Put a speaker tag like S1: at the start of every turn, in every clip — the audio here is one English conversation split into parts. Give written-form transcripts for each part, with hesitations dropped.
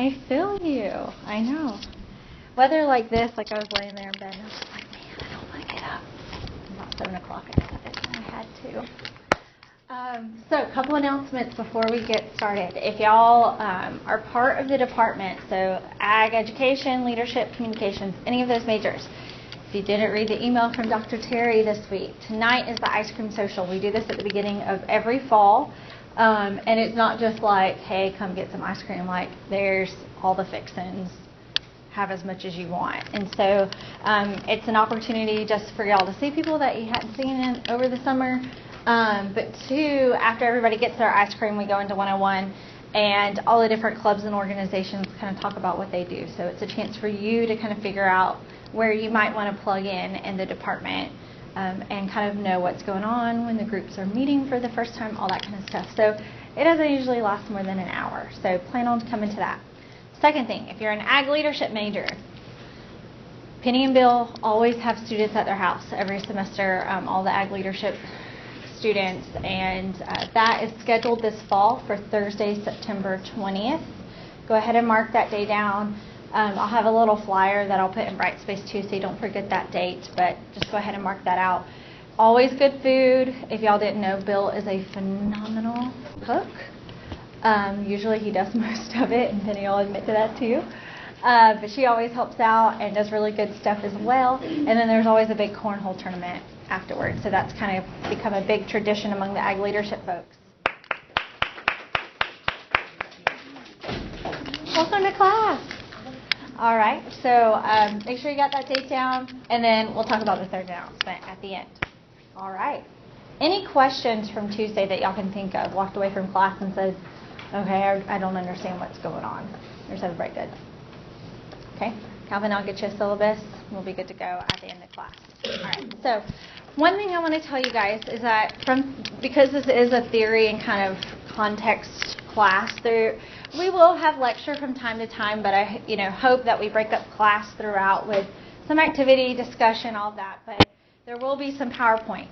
S1: I feel you. I know. Weather like this, like I was laying there in bed, and I was just like, man, I don't want to get up. About 7 o'clock, I decided I had to. So a couple announcements before we get started. If y'all are part of the department, so Ag, Education, Leadership, Communications, any of those majors, if you didn't read the email from Dr. Terry this week, tonight is the ice cream social. We do this at the beginning of every fall, and it's not just like, hey, come get some ice cream. Like, there's all the fixins. Have as much as you want. And so it's an opportunity just for y'all to see people that you hadn't seen over the summer. But two, after everybody gets their ice cream, we go into 101, and all the different clubs and organizations kind of talk about what they do. So it's a chance for you to kind of figure out where you might want to plug in the department, and kind of know what's going on when the groups are meeting for the first time, all that kind of stuff. So it doesn't usually last more than an hour. So plan on coming to that. Second thing, if you're an Ag Leadership major, Penny and Bill always have students at their house every semester, all the Ag Leadership students, and that is scheduled this fall for Thursday, September 20th. Go ahead and mark that day down. I'll have a little flyer that I'll put in Brightspace too, so you don't forget that date, but just go ahead and mark that out. Always good food. If y'all didn't know, Bill is a phenomenal cook. Usually he does most of it, and Penny will admit to that too. But she always helps out and does really good stuff as well. And then there's always a big cornhole tournament afterwards. So that's kind of become a big tradition among the Ag Leadership folks. Welcome to class. All right, so make sure you got that date down, and then we'll talk about the third announcement at the end. All right. Any questions from Tuesday that y'all can think of? Walked away from class and said, okay, I don't understand what's going on. Or is everybody good? Okay. Calvin, I'll get you a syllabus. We'll be good to go at the end of class. All right. So one thing I want to tell you guys is that because this is a theory and kind of context class, we will have lecture from time to time, but I hope that we break up class throughout with some activity, discussion, all that. But there will be some PowerPoints.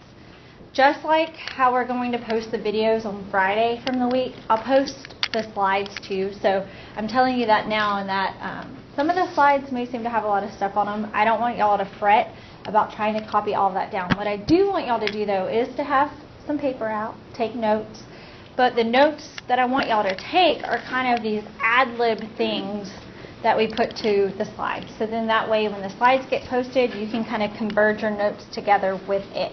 S1: Just like how we're going to post the videos on Friday from the week, I'll post the slides too. So I'm telling you that now, and that some of the slides may seem to have a lot of stuff on them. I don't want y'all to fret about trying to copy all of that down. What I do want y'all to do, though, is to have some paper out, take notes. But the notes that I want y'all to take are kind of these ad-lib things that we put to the slides. So then that way, when the slides get posted, you can kind of converge your notes together with it.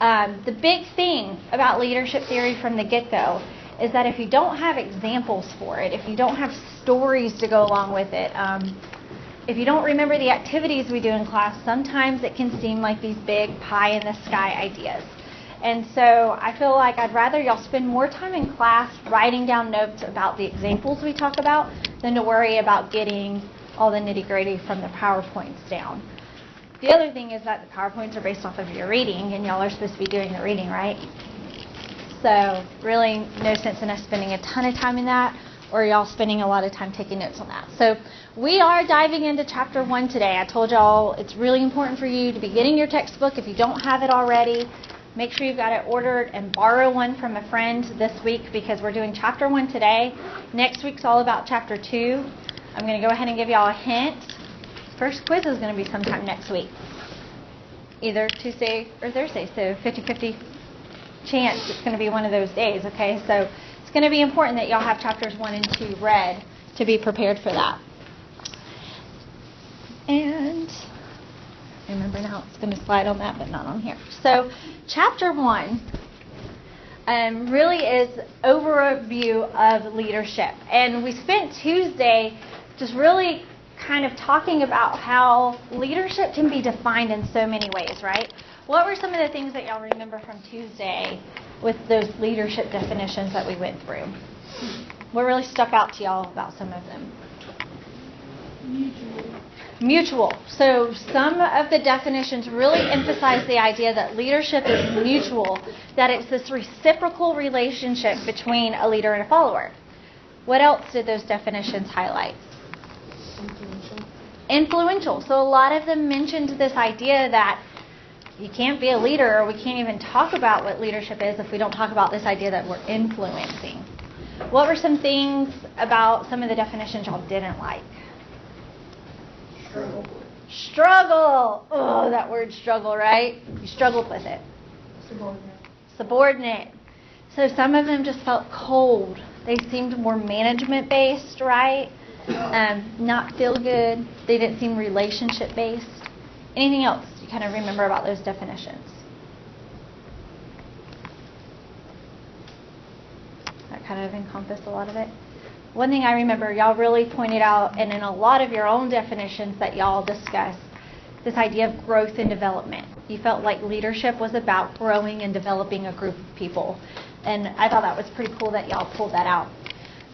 S1: The big thing about leadership theory from the get-go is that if you don't have examples for it, if you don't have stories to go along with it, if you don't remember the activities we do in class, sometimes it can seem like these big pie-in-the-sky ideas. And so I feel like I'd rather y'all spend more time in class writing down notes about the examples we talk about than to worry about getting all the nitty-gritty from the PowerPoints down. The other thing is that the PowerPoints are based off of your reading, and y'all are supposed to be doing the reading, right? So really no sense in us spending a ton of time in that, or y'all spending a lot of time taking notes on that. So we are diving into Chapter 1 today. I told y'all it's really important for you to be getting your textbook if you don't have it already. Make sure you've got it ordered and borrow one from a friend this week, because we're doing Chapter 1 today. Next week's all about Chapter 2. I'm going to go ahead and give y'all a hint. First quiz is going to be sometime next week, either Tuesday or Thursday, so 50-50 chance it's going to be one of those days, okay? So it's going to be important that y'all have Chapters 1 and 2 read to be prepared for that. And remember now, it's going to slide on that, but not on here. So Chapter 1 really is overview of leadership. And we spent Tuesday just really kind of talking about how leadership can be defined in so many ways, right? What were some of the things that y'all remember from Tuesday with those leadership definitions that we went through? What really stuck out to y'all about some of them? Mutual. So some of the definitions really emphasize the idea that leadership is mutual, that it's this reciprocal relationship between a leader and a follower. What else did those definitions highlight? Influential. So a lot of them mentioned this idea that you can't be a leader, or we can't even talk about what leadership is if we don't talk about this idea that we're influencing. What were some things about some of the definitions y'all didn't like? Struggle. Oh, that word struggle, right? You struggled with it. Subordinate. So some of them just felt cold. They seemed more management-based, right? Not feel good. They didn't seem relationship-based. Anything else you kind of remember about those definitions? That kind of encompassed a lot of it. One thing I remember, y'all really pointed out, and in a lot of your own definitions that y'all discussed, this idea of growth and development. You felt like leadership was about growing and developing a group of people. And I thought that was pretty cool that y'all pulled that out.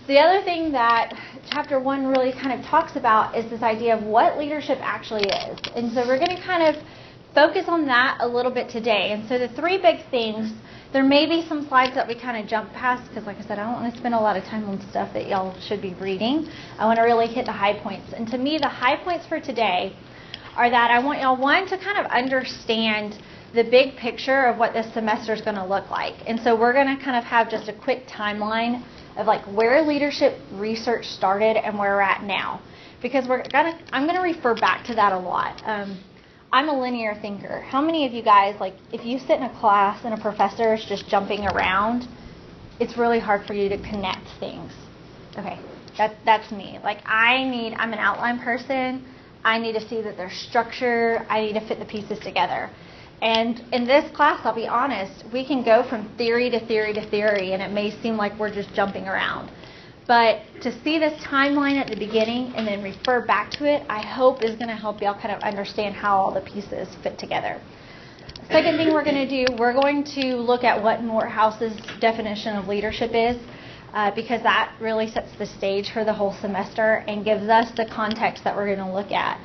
S1: The other thing that Chapter 1 really kind of talks about is this idea of what leadership actually is. And so we're going to kind of focus on that a little bit today. And so the three big things, there may be some slides that we kind of jump past because, like I said, I don't want to spend a lot of time on stuff that y'all should be reading. I want to really hit the high points. And to me, the high points for today are that I want y'all, one, to kind of understand the big picture of what this semester is going to look like. And so we're going to kind of have just a quick timeline of like where leadership research started and where we're at now. Because I'm going to refer back to that a lot. I'm a linear thinker. How many of you guys, like, if you sit in a class and a professor is just jumping around, it's really hard for you to connect things? Okay, that's me. Like, I'm an outline person. I need to see that there's structure. I need to fit the pieces together. And in this class, I'll be honest, we can go from theory to theory to theory, and it may seem like we're just jumping around. But to see this timeline at the beginning and then refer back to it, I hope is going to help y'all kind of understand how all the pieces fit together. Second thing we're going to do, we're going to look at what Morehouse's definition of leadership is, because that really sets the stage for the whole semester and gives us the context that we're going to look at.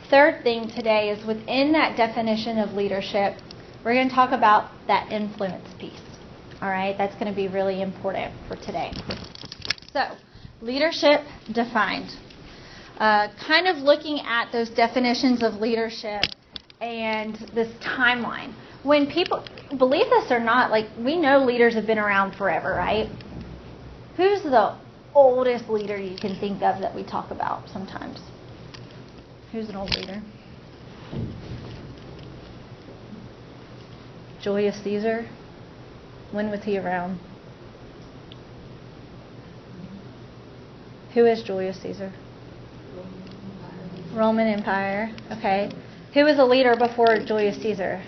S1: Third thing today is within that definition of leadership, we're going to talk about that influence piece. All right, that's going to be really important for today. So, leadership defined. Kind of looking at those definitions of leadership and this timeline. When people, believe this or not, like, we know leaders have been around forever, right? Who's the oldest leader you can think of that we talk about sometimes? Who's an old leader? Julius Caesar. When was he around? Who is Julius Caesar? Roman Empire. Okay. Who was a leader before Julius Caesar?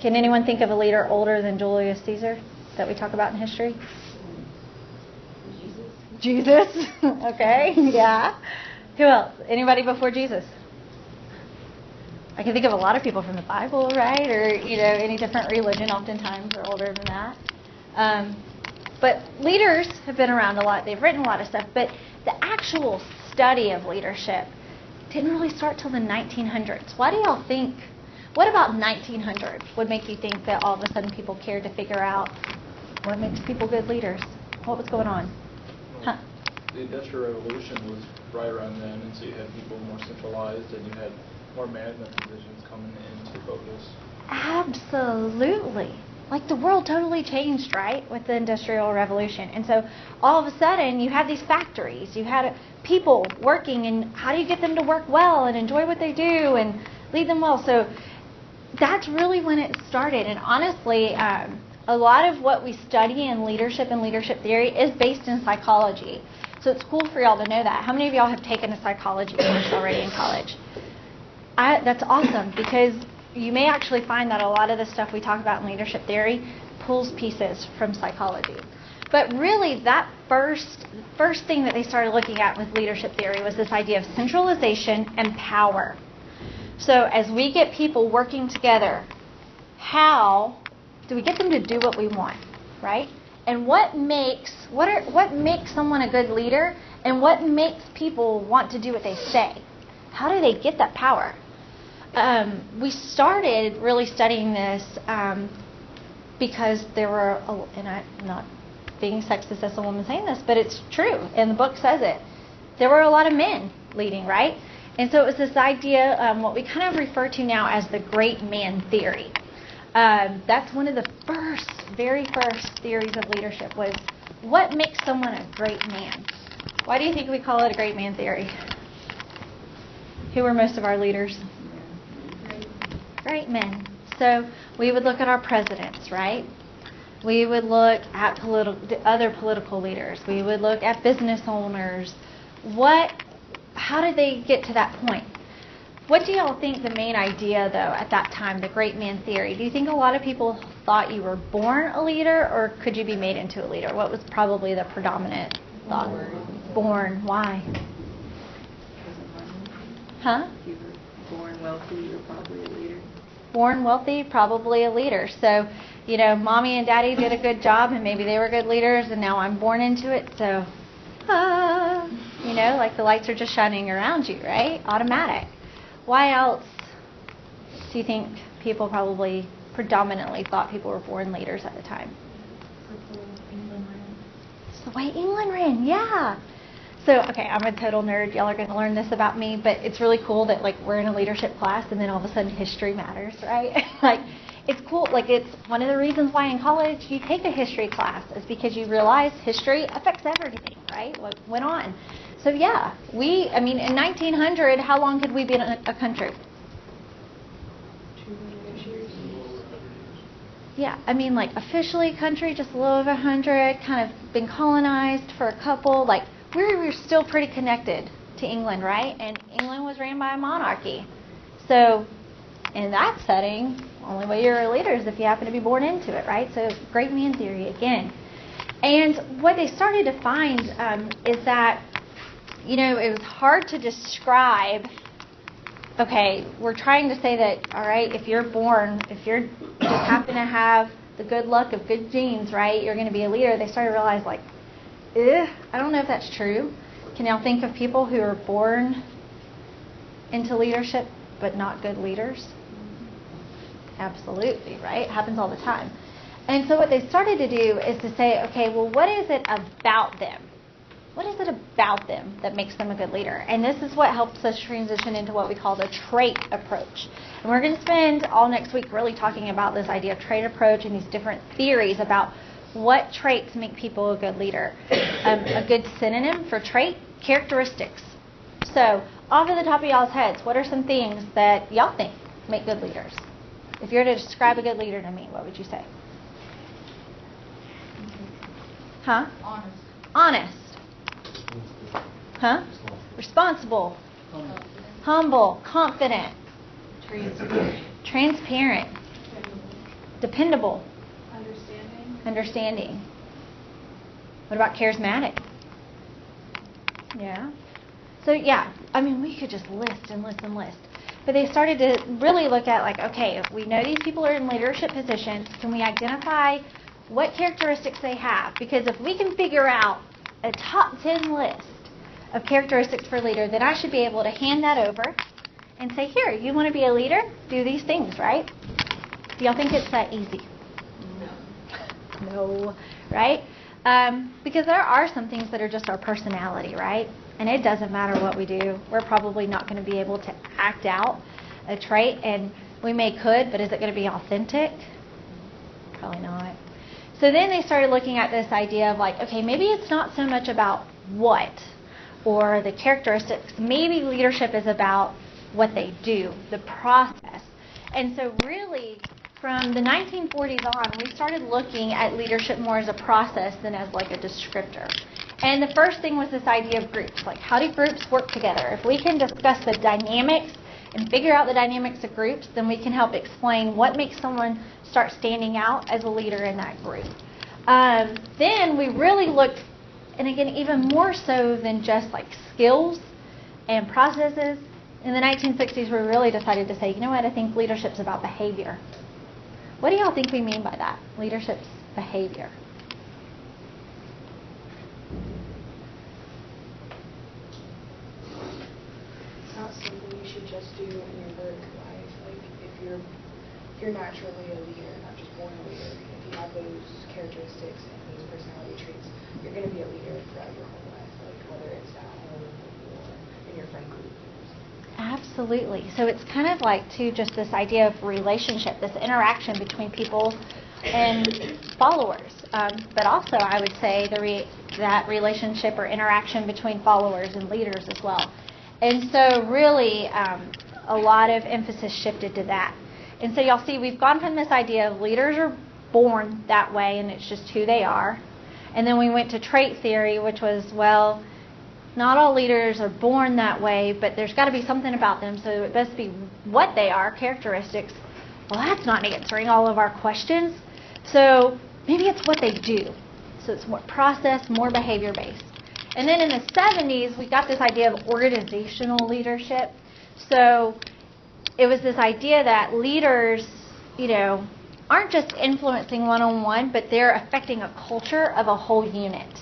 S1: Can anyone think of a leader older than Julius Caesar that we talk about in history? Jesus. Okay. Yeah. Who else? Anybody before Jesus? I can think of a lot of people from the Bible, right? Or, any different religion oftentimes are older than that. But leaders have been around a lot. They've written a lot of stuff. But the actual study of leadership didn't really start till the 1900s. Why do y'all think, what about 1900 would make you think that all of a sudden people cared to figure out what makes people good leaders? What was going on? Huh?
S2: The Industrial Revolution was right around then, and so you had people more centralized, and you had more management positions coming into focus.
S1: Absolutely. Like, the world totally changed, right, with the Industrial Revolution. And so all of a sudden you had these factories. You had people working, and how do you get them to work well and enjoy what they do and lead them well? So that's really when it started. And honestly, a lot of what we study in leadership and leadership theory is based in psychology. So it's cool for y'all to know that. How many of y'all have taken a psychology course already in college? That's awesome, because you may actually find that a lot of the stuff we talk about in leadership theory pulls pieces from psychology. But really, that first thing that they started looking at with leadership theory was this idea of centralization and power. So as we get people working together, how do we get them to do what we want, right? And what makes someone a good leader, and what makes people want to do what they say? How do they get that power? We started really studying this because there were, and I'm not being sexist as a woman saying this, but it's true, and the book says it. There were a lot of men leading, right? And so it was this idea, what we kind of refer to now as the great man theory. That's one of the very first theories of leadership was what makes someone a great man? Why do you think we call it a great man theory? Who were most of our leaders? Great men. So we would look at our presidents, right? We would look at other political leaders. We would look at business owners. How did they get to that point? What do y'all think the main idea, though, at that time, the great man theory? Do you think a lot of people thought you were born a leader, or could you be made into a leader? What was probably the predominant thought? Born. Why? Huh?
S3: If you were born wealthy, you're probably a leader.
S1: Born wealthy, probably a leader. So, mommy and daddy did a good job, and maybe they were good leaders, and now I'm born into it, so, like the lights are just shining around you, right? Automatic. Why else do you think people probably predominantly thought people were born leaders at the time? It's the way England ran, yeah. So, okay, I'm a total nerd. Y'all are going to learn this about me, but it's really cool that, we're in a leadership class, and then all of a sudden history matters, right? It's cool. It's one of the reasons why in college you take a history class is because you realize history affects everything, right? What went on. So, yeah, in 1900, how long had we been a country?
S3: 200 years.
S1: Yeah, officially country, just a little over 100, kind of been colonized for a couple. We were still pretty connected to England, right? And England was ran by a monarchy. So, in that setting, only way you're a leader is if you happen to be born into it, right? So, great man theory again. And what they started to find is that, it was hard to describe. Okay, we're trying to say that, all right, if you just happen to have the good luck of good genes, right, you're going to be a leader. They started to realize, I don't know if that's true. Can y'all think of people who are born into leadership but not good leaders? Absolutely, right? It happens all the time. And so what they started to do is to say, okay, well, what is it about them? What is it about them that makes them a good leader? And this is what helps us transition into what we call the trait approach. And we're going to spend all next week really talking about this idea of trait approach and these different theories about what traits make people a good leader. A good synonym for trait, characteristics. So, off of the top of y'all's heads, what are some things that y'all think make good leaders? If you were to describe a good leader to me, what would you say? Huh? Honest. Huh? Responsible. Humble. Confident. Transparent. Dependable. Understanding. What about charismatic? Yeah. So, yeah, we could just list and list and list. But they started to really look at, okay, if we know these people are in leadership positions, can we identify what characteristics they have? Because if we can figure out a top 10 list of characteristics for a leader, then I should be able to hand that over and say, here, you want to be a leader? Do these things, right? Do y'all think it's that easy? No, right? Because there are some things that are just our personality, right? And it doesn't matter what we do. We're probably not going to be able to act out a trait, and we could, but is it going to be authentic? Probably not. So then they started looking at this idea of okay, maybe it's not so much about what or the characteristics. Maybe leadership is about what they do, the process. And so really, from the 1940s on, we started looking at leadership more as a process than as a descriptor. And the first thing was this idea of groups. How do groups work together? If we can discuss the dynamics and figure out the dynamics of groups, then we can help explain what makes someone start standing out as a leader in that group. Then we really looked, and again, even more so than just skills and processes. In the 1960s, we really decided to say, you know what, I think leadership's about behavior. What do y'all think we mean by that? Leadership's behavior.
S4: It's not something you should just do in your work life. If you're naturally a leader, not just born a leader, if you have those characteristics and those personality traits, you're going to be a leader throughout your whole life, whether it's at home or in your friend group.
S1: Absolutely. Absolutely. So it's kind of like, too, just this idea of relationship, this interaction between people and followers. But also, I would say that relationship or interaction between followers and leaders as well. And so really, a lot of emphasis shifted to that. And so y'all see, we've gone from this idea of leaders are born that way and it's just who they are. And then we went to trait theory, which was, well, not all leaders are born that way, but there's got to be something about them, so it must be what they are, characteristics. Well, that's not answering all of our questions. So maybe it's what they do. So it's more process, more behavior-based. And then in the 70s, we got this idea of organizational leadership. So it was this idea that leaders, aren't just influencing one-on-one, but they're affecting a culture of a whole unit.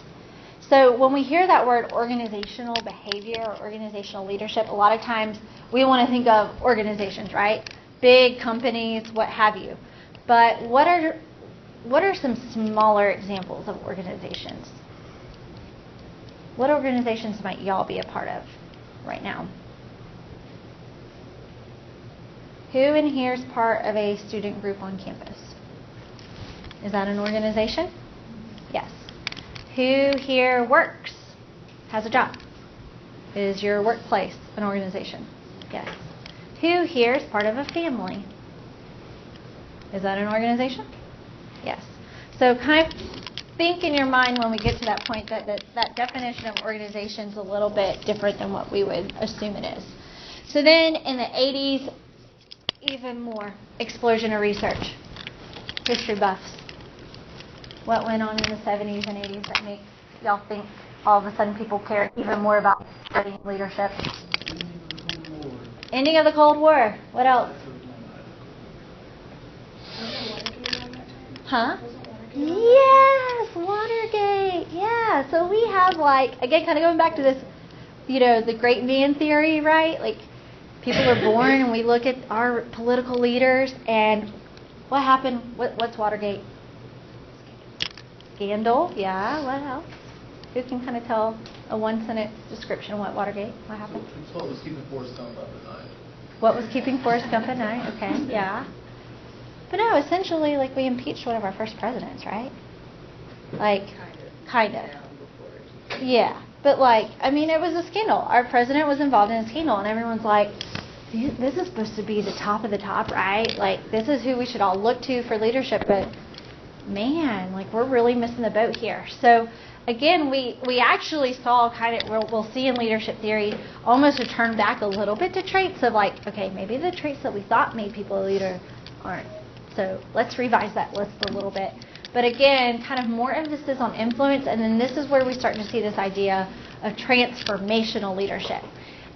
S1: So when we hear that word organizational behavior or organizational leadership, a lot of times we want to think of organizations, right? Big companies, what have you. But what are some smaller examples of organizations? What organizations might y'all be a part of right now? Who in here is part of a student group on campus? Is that an organization? Yes. Who here works? Has a job? Is your workplace an organization? Yes. Who here is part of a family? Is that an organization? Yes. So kind of think in your mind when we get to that point that definition of organization is a little bit different than what we would assume it is. So then in the 80s, even more explosion of research. History buffs. What went on in the 70s and 80s that make y'all think all of a sudden people care even more about studying leadership? Ending of the Cold War. What else? Huh? Yes, Watergate. Yeah. So we have again, kind of going back to this, the great man theory, right? Like, people are born and we look at our political leaders and what happened? What's Watergate? Scandal. Yeah. What else? Who can kind of tell a one-sentence description of what Watergate? What happened?
S5: What was keeping Forrest Gump up at night?
S1: What was keeping Forrest Gump at night? Okay. Yeah. But no, essentially, we impeached one of our first presidents, right? Kind of. Yeah. But, it was a scandal. Our president was involved in a scandal, and everyone's like, this is supposed to be the top of the top, right? This is who we should all look to for leadership, but, man, we're really missing the boat here. So, again, we actually saw we'll see in leadership theory, almost a turn back a little bit to traits of, okay, maybe the traits that we thought made people a leader aren't. So let's revise that list a little bit. But again, kind of more emphasis on influence, and then this is where we start to see this idea of transformational leadership.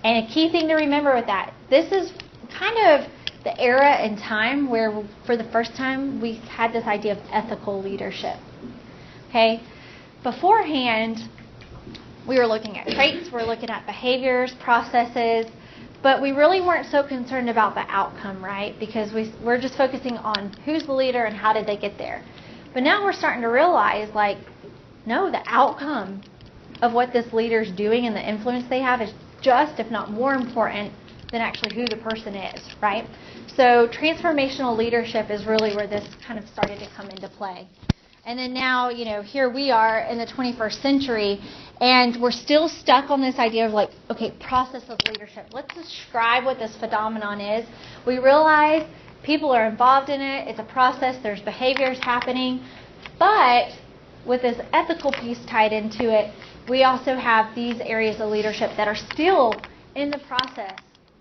S1: And a key thing to remember with that, this is kind of the era and time where, for the first time, we had this idea of ethical leadership. Okay? Beforehand, we were looking at traits, we're looking at behaviors, processes, but we really weren't so concerned about the outcome, right? Because we're just focusing on who's the leader and how did they get there. But now we're starting to realize, no, the outcome of what this leader's doing and the influence they have is just, if not more important, than actually who the person is, right? So transformational leadership is really where this kind of started to come into play. And then now, here we are in the 21st century, and we're still stuck on this idea of process of leadership. Let's describe what this phenomenon is. We realize people are involved in it. It's a process. There's behaviors happening. But with this ethical piece tied into it, we also have these areas of leadership that are still in the process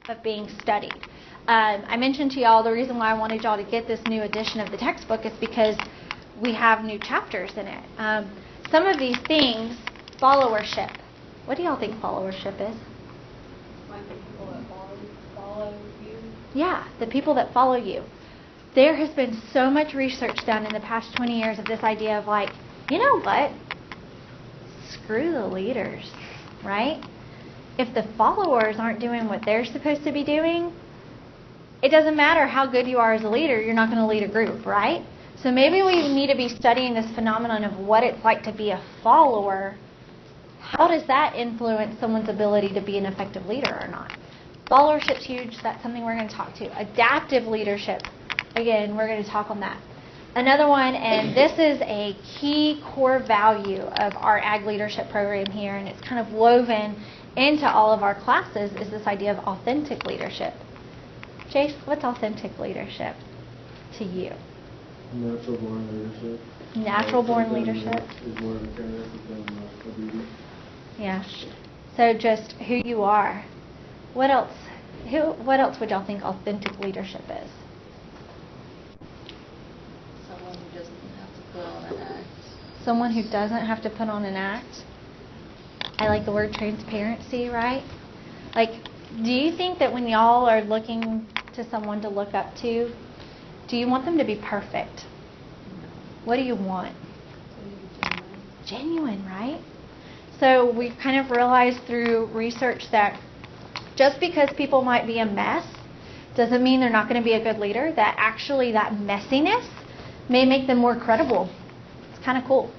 S1: of being studied. I mentioned to y'all the reason why I wanted y'all to get this new edition of the textbook is because we have new chapters in it. Some of these things, followership. What do y'all think followership is?
S3: The people that follow you.
S1: Yeah, the people that follow you. There has been so much research done in the past 20 years of this idea of you know what? Screw the leaders, right? If the followers aren't doing what they're supposed to be doing, it doesn't matter how good you are as a leader, you're not going to lead a group, right? So maybe we need to be studying this phenomenon of what it's like to be a follower. How does that influence someone's ability to be an effective leader or not? Followership's huge. That's something we're going to talk to. Adaptive leadership. Again, we're going to talk on that. Another one, and this is a key core value of our Ag leadership program here, and it's kind of woven into all of our classes, is this idea of authentic leadership. Jace, what's authentic leadership to you?
S6: Natural born leadership.
S1: Natural born leadership.
S6: Is more of a characteristic than a duty.
S1: Yeah. So just who you are. What else? What else would y'all think authentic leadership is?
S3: Someone who doesn't have to put on an act.
S1: Someone who doesn't have to put on an act. I like the word transparency, right? Like, do you think that when y'all are looking to someone to look up to, do you want them to be perfect? What do you want? Genuine, right? So we've kind of realized through research that just because people might be a mess doesn't mean they're not going to be a good leader. That actually that messiness may make them more credible. It's kind of cool.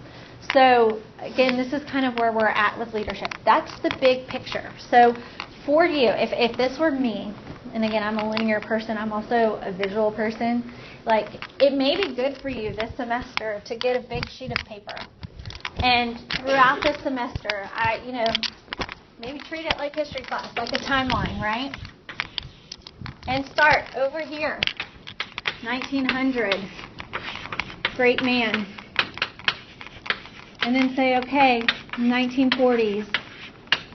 S1: So again, this is kind of where we're at with leadership. That's the big picture. So for you, if this were me, and again, I'm a linear person, I'm also a visual person, like it may be good for you this semester to get a big sheet of paper. And throughout the semester, maybe treat it like history class, like a timeline, right? And start over here, 1900, great man. And then say, okay, 1940s,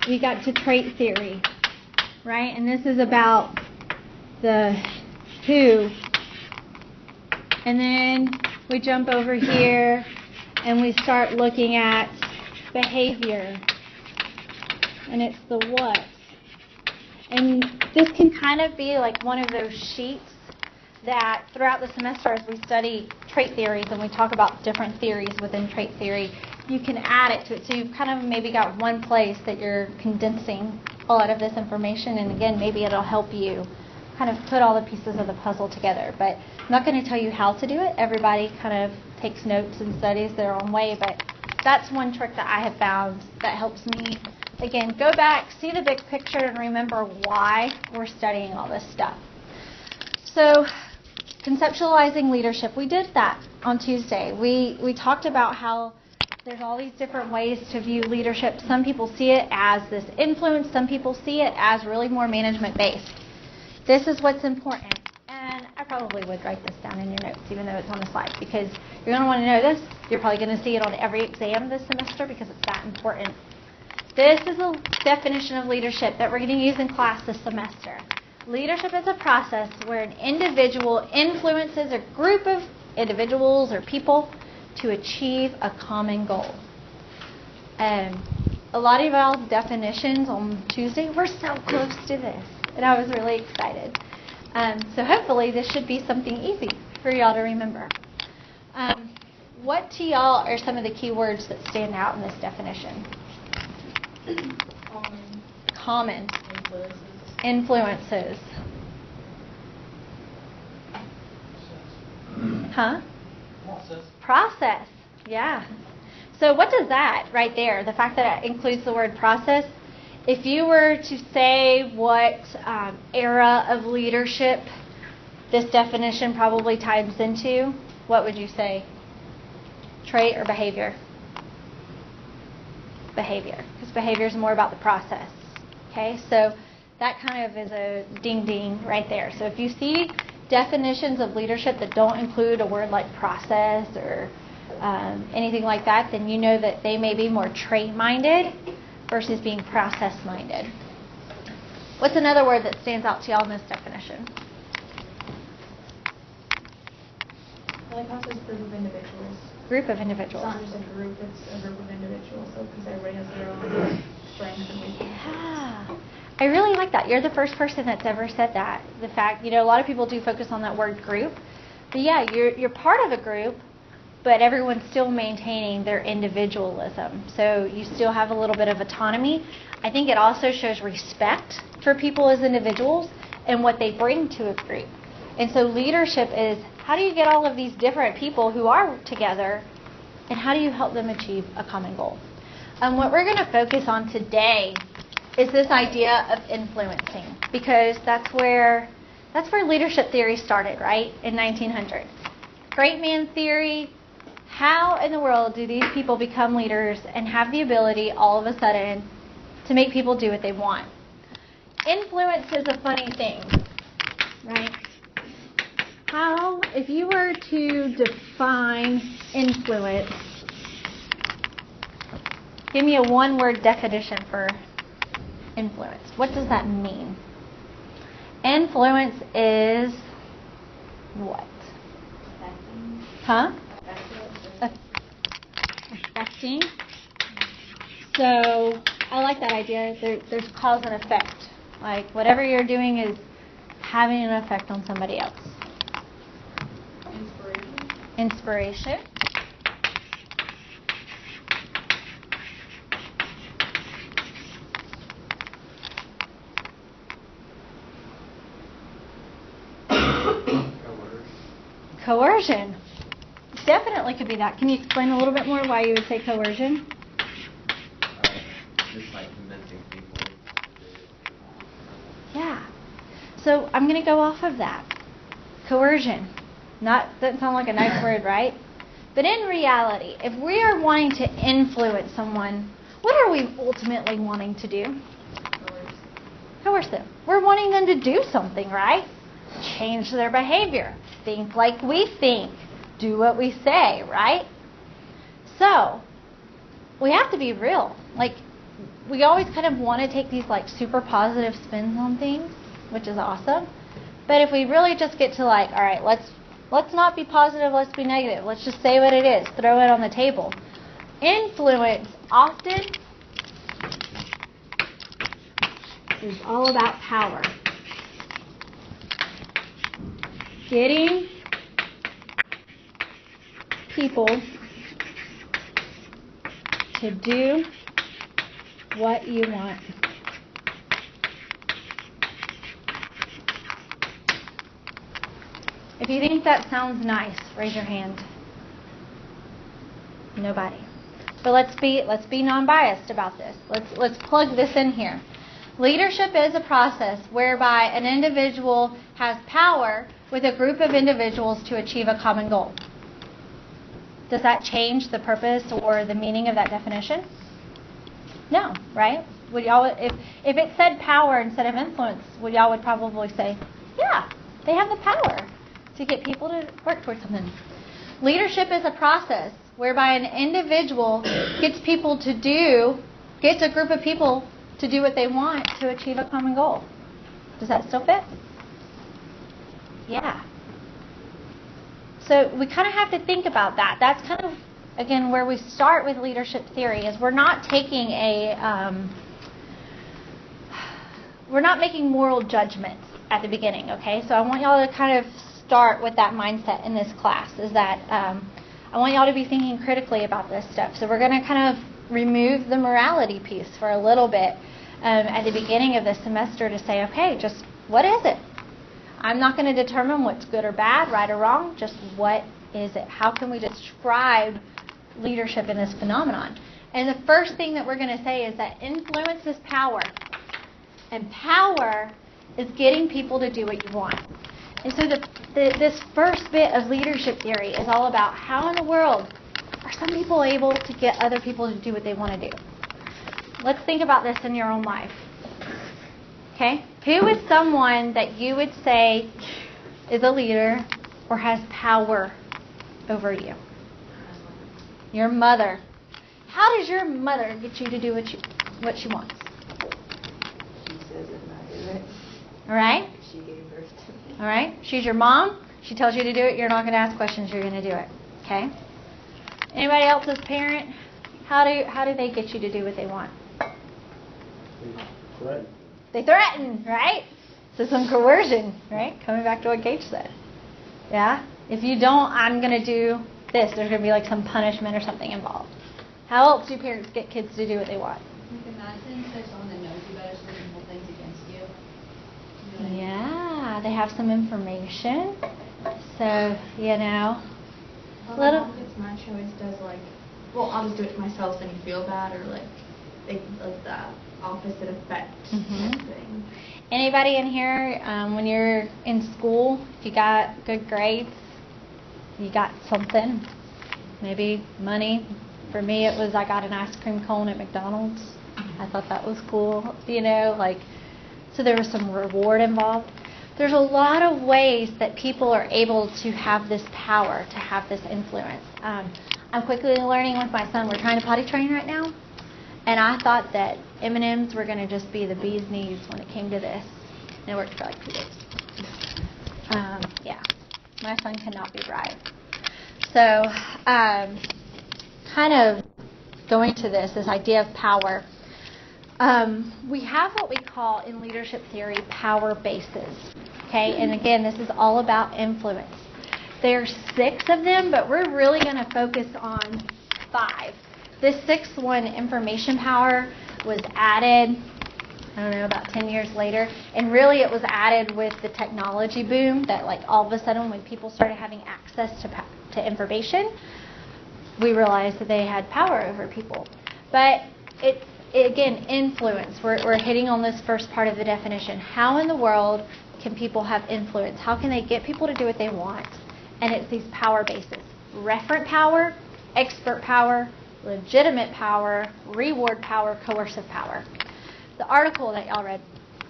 S1: we got to trait theory, right? And this is about the who. And then we jump over here and we start looking at behavior. And it's the what. And this can kind of be like one of those sheets that throughout the semester as we study trait theories and we talk about different theories within trait theory, you can add it to it. So you've kind of maybe got one place that you're condensing a lot of this information. And again, maybe it'll help you kind of put all the pieces of the puzzle together. But I'm not going to tell you how to do it. Everybody kind of takes notes and studies their own way. But that's one trick that I have found that helps me. Again, go back, see the big picture, and remember why we're studying all this stuff. So, conceptualizing leadership, we did that on Tuesday. We talked about how there's all these different ways to view leadership. Some people see it as this influence. Some people see it as really more management-based. This is what's important. And I probably would write this down in your notes, even though it's on the slide, because you're going to want to know this. You're probably going to see it on every exam this semester because it's that important. This is a definition of leadership that we're going to use in class this semester. Leadership is a process where an individual influences a group of individuals or people to achieve a common goal. A lot of y'all's definitions on Tuesday were so close to this, and I was really excited. So hopefully this should be something easy for y'all to remember. What to y'all are some of the key words that stand out in this definition? Common. Influences. Huh? Process. Yeah. So what does that right there, the fact that it includes the word process, if you were to say what era of leadership this definition probably ties into, what would you say? Trait or behavior? Behavior. Because behavior is more about the process. Okay? So that kind of is a ding-ding right there. So if you see definitions of leadership that don't include a word like process or anything like that, then you know that they may be more trait-minded versus being process-minded. What's another word that stands out to y'all in this definition?
S4: I like how it says group of individuals.
S1: Group of
S4: It's
S1: individuals.
S4: not just a group, it's a group of individuals, so because everybody has their own strengths and weaknesses.
S1: Yeah. I really like that. You're the first person that's ever said that. The fact, a lot of people do focus on that word group. But yeah, you're part of a group, but everyone's still maintaining their individualism. So you still have a little bit of autonomy. I think it also shows respect for people as individuals and what they bring to a group. And so leadership is, how do you get all of these different people who are together, and how do you help them achieve a common goal? What we're going to focus on today is this idea of influencing, because that's where leadership theory started, right, in 1900. Great man theory. How in the world do these people become leaders and have the ability all of a sudden to make people do what they want? Influence is a funny thing, right? How, if you were to define influence, give me a one-word definition for influence. What does that mean? Influence is what? Huh? Affecting. So I like that idea. There's cause and effect. Like whatever you're doing is having an effect on somebody else. Inspiration. Coercion. Definitely could be that. Can you explain a little bit more why you would say coercion?
S7: Just like convincing people.
S1: Yeah. So I'm going to go off of that. Coercion. Doesn't sound like a nice word, right? But in reality, if we are wanting to influence someone, what are we ultimately wanting to do? Coerce them. We're wanting them to do something, right? Change their behavior. Think like we think. Do what we say, right? So, we have to be real. Like, we always kind of want to take these like super positive spins on things, which is awesome. But if we really just get to like, all right, let's not be positive, let's be negative. Let's just say what it is. Throw it on the table. Influence often is all about power. Getting people to do what you want. If you think that sounds nice, raise your hand. Nobody. But let's be non-biased about this. Let's plug this in here. Leadership is a process whereby an individual has power with a group of individuals to achieve a common goal. Does that change the purpose or the meaning of that definition? No, right? Would y'all, if it said power instead of influence, y'all would probably say, yeah, they have the power to get people to work towards something. Leadership is a process whereby an individual gets a group of people to do what they want to achieve a common goal. Does that still fit? Yeah. So we kind of have to think about that. That's kind of, again, where we start with leadership theory is we're not taking we're not making moral judgments at the beginning, okay? So I want y'all to kind of start with that mindset in this class, is that I want y'all to be thinking critically about this stuff. So we're going to kind of remove the morality piece for a little bit at the beginning of the semester to say, okay, just what is it? I'm not going to determine what's good or bad, right or wrong, just what is it? How can we describe leadership in this phenomenon? And the first thing that we're going to say is that influence is power. And power is getting people to do what you want. And so this first bit of leadership theory is all about how in the world are some people able to get other people to do what they want to do. Let's think about this in your own life. Okay? Who is someone that you would say is a leader or has power over you? Your mother. How does your mother get you to do what she wants?
S3: She says it and I do it.
S1: All right?
S3: She gave birth to me.
S1: All right? She's your mom. She tells you to do it. You're not going to ask questions. You're going to do it. Okay? Anybody else's parent? How do they get you to do what they want?
S6: Right.
S1: They threaten, right? So some coercion, right? Coming back to what Gage said. Yeah? If you don't, I'm going to do this. There's going to be like some punishment or something involved. How else do parents get kids to do what they want?
S3: Like in that sense, there's someone that knows you better so they can hold things against you. You know what I mean?
S1: Yeah, they have some information. So,
S4: Well, my mom gets mad. She always does like, well, I'll just do it to myself, then you feel bad, or like,
S3: like the opposite effect
S1: Mhm.
S3: type thing.
S1: Anybody in here, when you're in school, if you got good grades, you got something, maybe money. For me, it was I got an ice cream cone at McDonald's. I thought that was cool, so there was some reward involved. There's a lot of ways that people are able to have this power, to have this influence. I'm quickly learning with my son. We're trying to potty train right now. And I thought that M&Ms were going to just be the bee's knees when it came to this. And it worked for like 2 days. My son cannot be bribed. So, kind of going to this idea of power. We have what we call in leadership theory power bases. Okay, and again, this is all about influence. There's 6 of them, but we're really going to focus on 5. This 6th one, information power, was added, about 10 years later. And really it was added with the technology boom that all of a sudden when people started having access to information, we realized that they had power over people. But it's, again, influence. We're hitting on this first part of the definition. How in the world can people have influence? How can they get people to do what they want? And it's these power bases. Referent power, expert power, legitimate power, reward power, coercive power. The article that y'all read,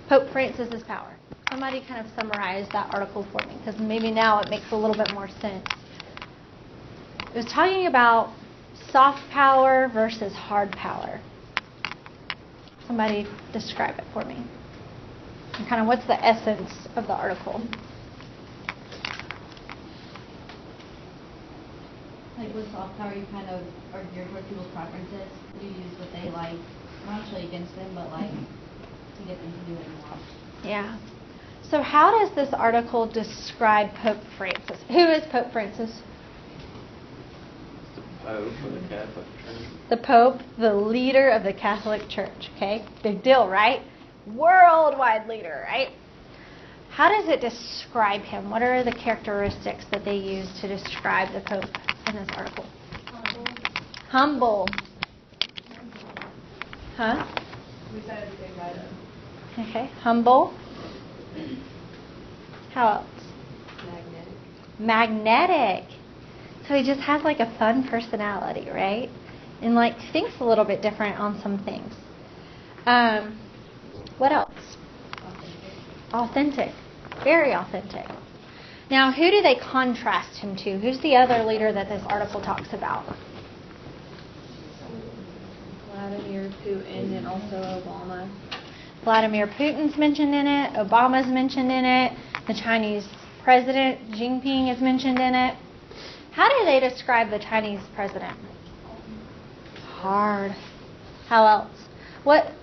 S1: Pope Francis's power. Somebody kind of summarize that article for me, because maybe now it makes a little bit more sense. It was talking about soft power versus hard power. Somebody describe it for me. And kind of what's the essence of the article?
S3: Like with soft power, you kind of are geared towards people's preferences. You use what they like, not actually against them, but to get them to do what you want.
S1: Yeah. So how does this article describe Pope Francis? Who is Pope Francis?
S7: The Pope of the Catholic Church.
S1: The Pope, the leader of the Catholic Church. Okay, big deal, right? Worldwide leader, right? How does it describe him? What are the characteristics that they use to describe the Pope in this article? Humble. Huh?
S4: We said everything right up.
S1: Okay. Humble. How else? Magnetic. So he just has a fun personality, right? And thinks a little bit different on some things. What else? Authentic. Very authentic. Now, who do they contrast him to? Who's the other leader that this article talks about?
S8: Vladimir Putin and also Obama.
S1: Vladimir Putin's mentioned in it. Obama's mentioned in it. The Chinese president, Xi Jinping, is mentioned in it. How do they describe the Chinese president? Hard. How else? What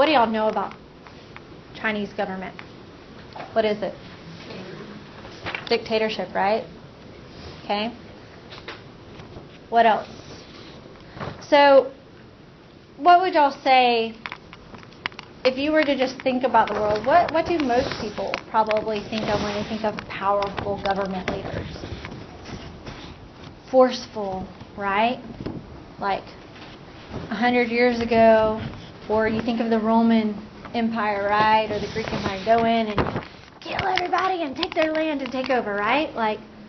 S1: do y'all know about Chinese government? What is it? Dictatorship, right? Okay. What else? So, what would y'all say if you were to just think about the world? What do most people probably think of when they think of powerful government leaders? Forceful, right? 100 years ago, or you think of the Roman Empire, right? Or the Greek Empire, go in and kill everybody and take their land and take over, right?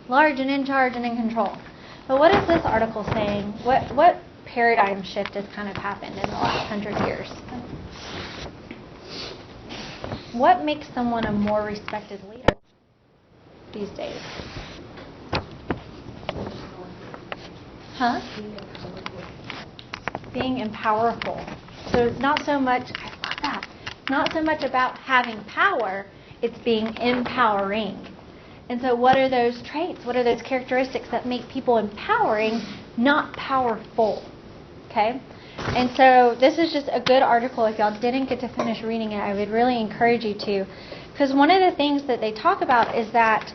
S1: Large and in charge and in control. But what is this article saying? What paradigm shift has kind of happened in the last 100 years? What makes someone a more respected leader these days? Huh? Being empowerful. So it's not so much, I love that, not so much about having power, it's being empowering. And so what are those traits? What are those characteristics that make people empowering, not powerful? Okay? And so this is just a good article. If y'all didn't get to finish reading it, I would really encourage you to. Because one of the things that they talk about is that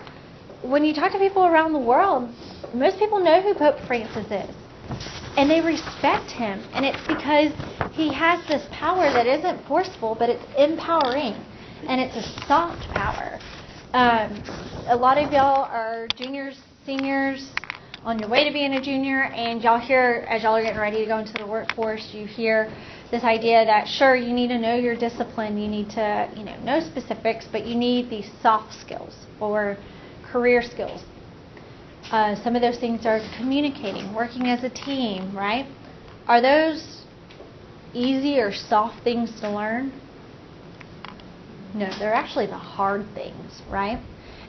S1: when you talk to people around the world, most people know who Pope Francis is. And they respect him. And it's because he has this power that isn't forceful, but it's empowering. And it's a soft power. A lot of y'all are juniors, seniors, on your way to being a junior, and y'all hear, as y'all are getting ready to go into the workforce, you hear this idea that, sure, you need to know your discipline, you need to, know specifics, but you need these soft skills or career skills. Some of those things are communicating, working as a team, right? Are those easy or soft things to learn? No, they're actually the hard things, right?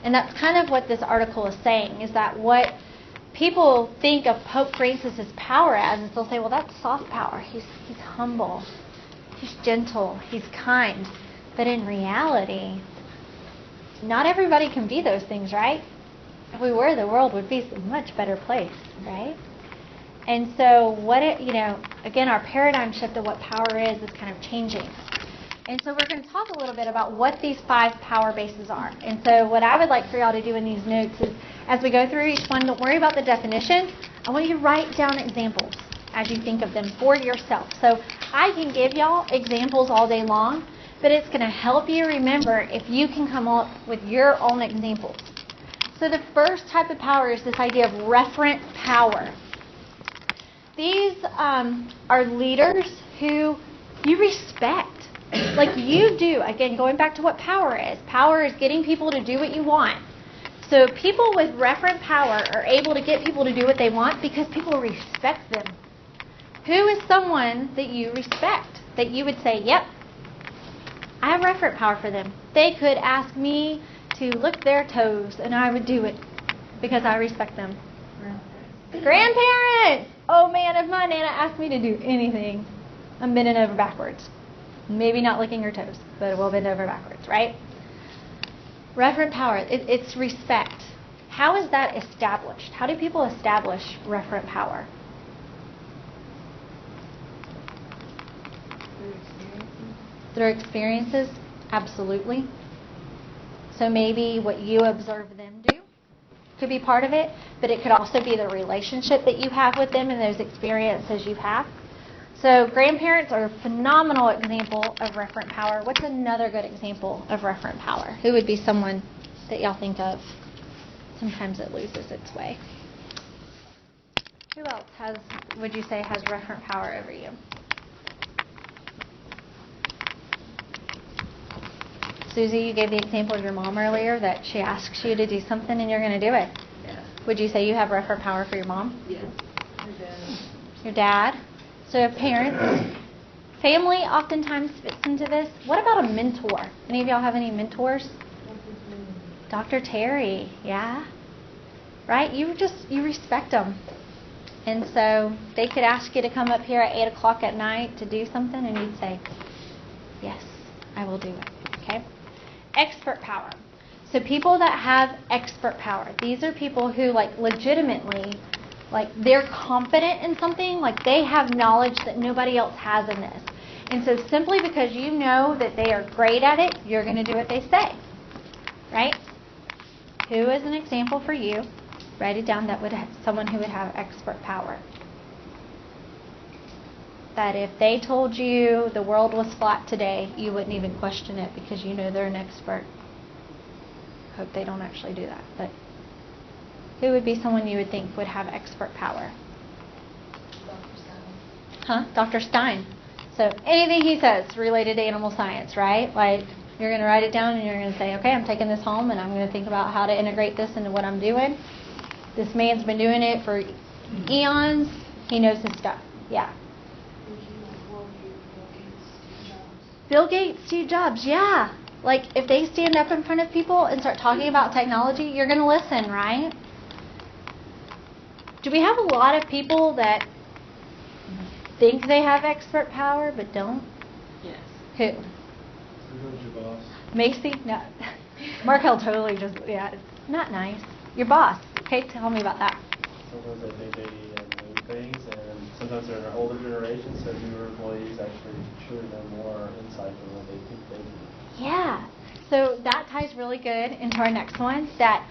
S1: And that's kind of what this article is saying, is that what people think of Pope Francis's power as is they'll say, well, that's soft power. He's humble. He's gentle. He's kind. But in reality, not everybody can be those things, right? If we were, the world would be a much better place, right? And so again, our paradigm shift of what power is kind of changing. And so we're going to talk a little bit about what these 5 power bases are. And so what I would like for y'all to do in these notes is, as we go through each one, don't worry about the definition. I want you to write down examples as you think of them for yourself. So I can give y'all examples all day long, but it's going to help you remember if you can come up with your own examples. So the first type of power is this idea of referent power. These are leaders who you respect. Like you do. Again, going back to what power is. Power is getting people to do what you want. So people with referent power are able to get people to do what they want because people respect them. Who is someone that you respect? That you would say, yep, I have referent power for them. They could ask me to lick their toes and I would do it because I respect them. Grandparents! Oh man, if my Nana asked me to do anything, I'm bending over backwards. Maybe not licking her toes, but we'll bend over backwards, right? Referent power, it's respect. How is that established? How do people establish referent power? Through experiences? Absolutely. So maybe what you observe them do could be part of it, but it could also be the relationship that you have with them and those experiences you have. So grandparents are a phenomenal example of referent power. What's another good example of referent power? Who would be someone that y'all think of? Sometimes it loses its way. Who else would you say has referent power over you? Susie, you gave the example of your mom earlier that she asks you to do something and you're going to do it.
S8: Yeah.
S1: Would you say you have referent power for your mom?
S8: Yes. Your dad.
S1: Your dad? So parents, family oftentimes fits into this. What about a mentor? Any of y'all have any mentors? Dr. Terry, yeah. Right? You respect them. And so they could ask you to come up here at 8 o'clock at night to do something and you'd say, yes, I will do it. Okay? Expert power. So people that have expert power, these are people who legitimately, they're confident in something, they have knowledge that nobody else has in this. And so simply because you know that they are great at it, you're going to do what they say. Right? Who is an example for you? Write it down. That would have someone who would have expert power. That if they told you the world was flat today, you wouldn't even question it because you know they're an expert. Hope they don't actually do that. But who would be someone you would think would have expert power?
S4: Dr. Stein.
S1: Huh? Dr. Stein. So anything he says related to animal science, right? You're going to write it down and you're going to say, okay, I'm taking this home and I'm going to think about how to integrate this into what I'm doing. This man's been doing it for eons. He knows his stuff. Yeah. Bill Gates, Steve Jobs, yeah. If they stand up in front of people and start talking about technology, you're going to listen, right? Do we have a lot of people that think they have expert power but don't?
S8: Yes.
S1: Who?
S6: Sometimes your boss.
S1: Macy? No. Markel totally just, yeah, it's not nice. Your boss. Okay, tell me about that.
S6: Sometimes they think they know things, and sometimes they're an older generation, so newer employees actually truly know more insight than what they think they do.
S1: Yeah. So that ties really good into our next one, that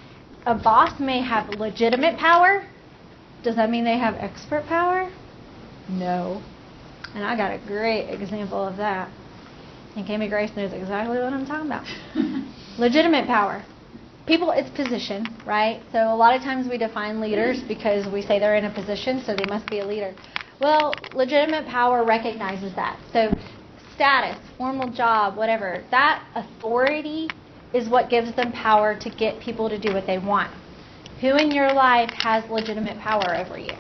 S1: a boss may have legitimate power. Does that mean they have expert power? No. And I got a great example of that. And Cammie Grace knows exactly what I'm talking about. Legitimate power. people, it's position, right? So a lot of times we define leaders because we say they're in a position, so they must be a leader. Well, legitimate power recognizes that. So status, formal job, whatever, that authority is what gives them power to get people to do what they want. Who in your life has legitimate power over you?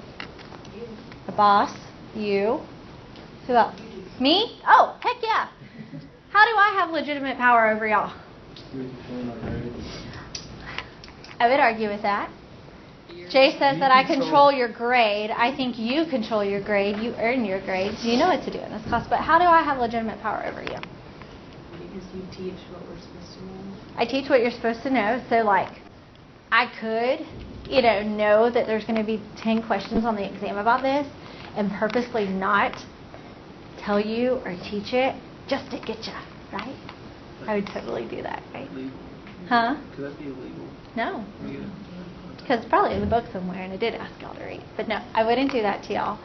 S1: The boss, you. Who else? Me? Oh, heck yeah. How do I have legitimate power over y'all? I would argue with that. Jay says that I control your grade. I think you control your grade. You earn your grades. You know what to do in this class. But how do I have legitimate power over you?
S8: Because you teach what we're supposed to know.
S1: I teach what you're supposed to know. So, like, I could, know that there's going to be 10 questions on the exam about this and purposely not tell you or teach it just to get you, right? I would totally do that, right?
S7: Illegal.
S1: Huh?
S7: Could that be illegal?
S1: No.
S7: Yeah.
S1: Because it's probably in the book somewhere, and I did ask y'all to read. But no, I wouldn't do that to y'all.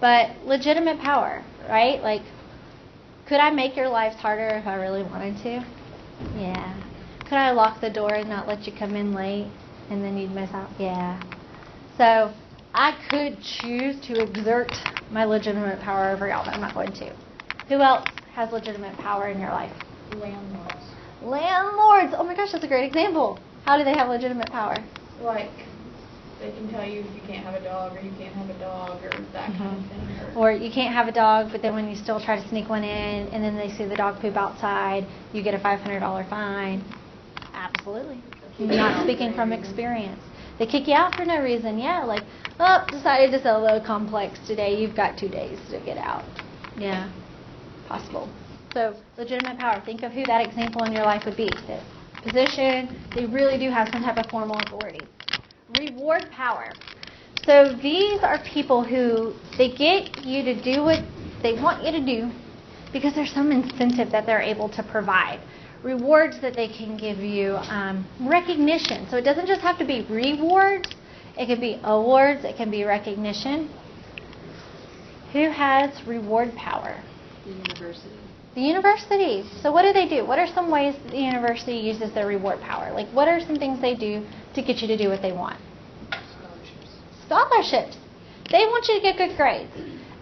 S1: But legitimate power, right? Like, could I make your lives harder if I really wanted to? Yeah. Could I lock the door and not let you come in late, and then you'd miss out? Yeah. So I could choose to exert my legitimate power over y'all, but I'm not going to. Who else has legitimate power in your life?
S8: Landlords.
S1: Landlords. Oh my gosh, that's a great example. How do they have legitimate power?
S8: Like, they can tell you if you can't have a dog or you can't have a dog or that kind of thing.
S1: Or you can't have a dog, but then when you still try to sneak one in and then they see the dog poop outside, you get a $500 fine. Absolutely. I'm not speaking from experience. They kick you out for no reason. Yeah, like, decided to sell the complex today. You've got 2 days to get out. Yeah, possible. So legitimate power. Think of who that example in your life would be. The position, they really do have some type of formal authority. Reward power. So these are people who they get you to do what they want you to do because there's some incentive that they're able to provide. Rewards that they can give you, recognition. So it doesn't just have to be rewards. It can be awards. It can be recognition. Who has reward power?
S8: The university.
S1: The university. So what do? What are some ways that the university uses their reward power? Like, what are some things they do to get you to do what they want? Scholarships. They want you to get good grades.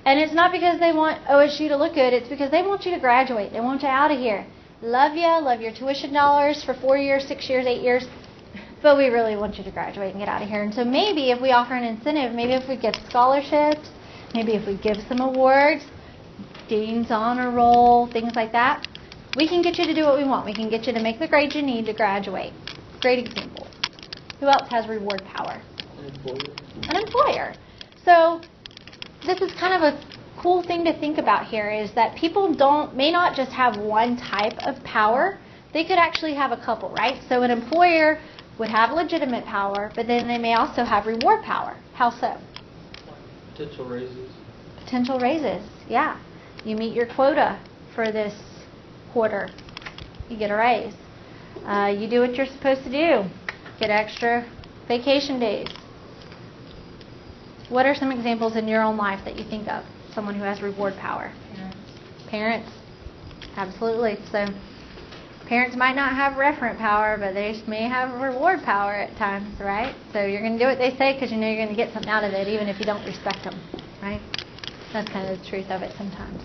S1: And it's not because they want OSU to look good. It's because they want you to graduate. They want you out of here. Love you. Love your tuition dollars for 4 years, 6 years, 8 years. But we really want you to graduate and get out of here. And so maybe if we offer an incentive, maybe if we give scholarships, maybe if we give some awards, Dean's honor roll, things like that, we can get you to do what we want. We can get you to make the grades you need to graduate. Great example. Who else has reward power? An employer. So this is kind of a cool thing to think about here is that people may not just have one type of power. They could actually have a couple, right? So an employer would have legitimate power, but then they may also have reward power. How so?
S2: Potential raises.
S1: Potential raises, yeah. You meet your quota for this quarter, you get a raise. You do what you're supposed to do, get extra vacation days. What are some examples in your own life that you think of? Someone who has reward power? Parents. Absolutely. So parents might not have referent power, but they may have reward power at times, right? So you're going to do what they say because you know you're going to get something out of it, even if you don't respect them, right? That's kind of the truth of it sometimes.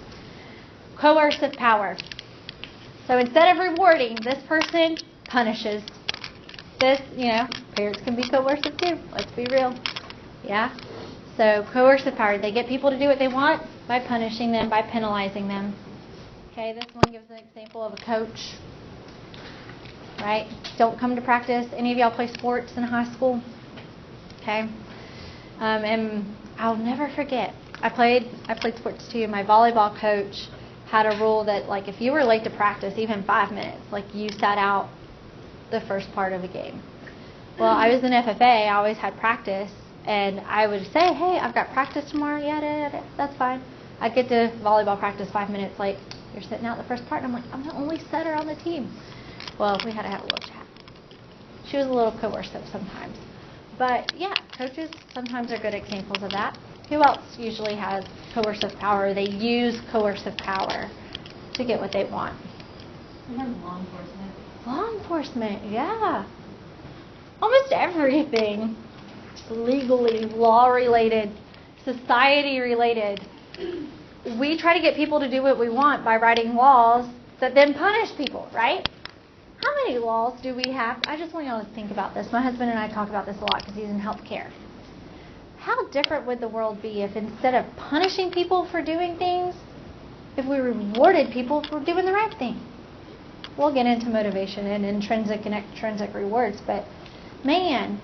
S1: Coercive power. So instead of rewarding, this person punishes. This, parents can be coercive too. Let's be real. Yeah? So coercive power. They get people to do what they want by punishing them, by penalizing them. Okay, this one gives an example of a coach. Right? Don't come to practice. Any of y'all play sports in high school? Okay. And I'll never forget. I played sports too. My volleyball coach had a rule that, like, if you were late to practice, even 5 minutes, like, you sat out the first part of the game. Well, I was in FFA. I always had practice, and I would say, hey, I've got practice tomorrow. Yeah, that's fine. I'd get to volleyball practice 5 minutes late. You're sitting out the first part, and I'm like, I'm the only setter on the team. Well, we had to have a little chat. She was a little coercive sometimes. But, yeah, coaches sometimes are good examples of that. Who else usually has coercive power? They use coercive power to get what they want.
S3: Sometimes law enforcement.
S1: Law enforcement, yeah. almost everything legally, law-related, society-related. We try to get people to do what we want by writing laws that then punish people, right? How many laws do we have? I just want y'all to think about this. My husband and I talk about this a lot because he's in healthcare. How different would the world be if instead of punishing people for doing things, if we rewarded people for doing the right thing? We'll get into motivation and intrinsic and extrinsic rewards, but man,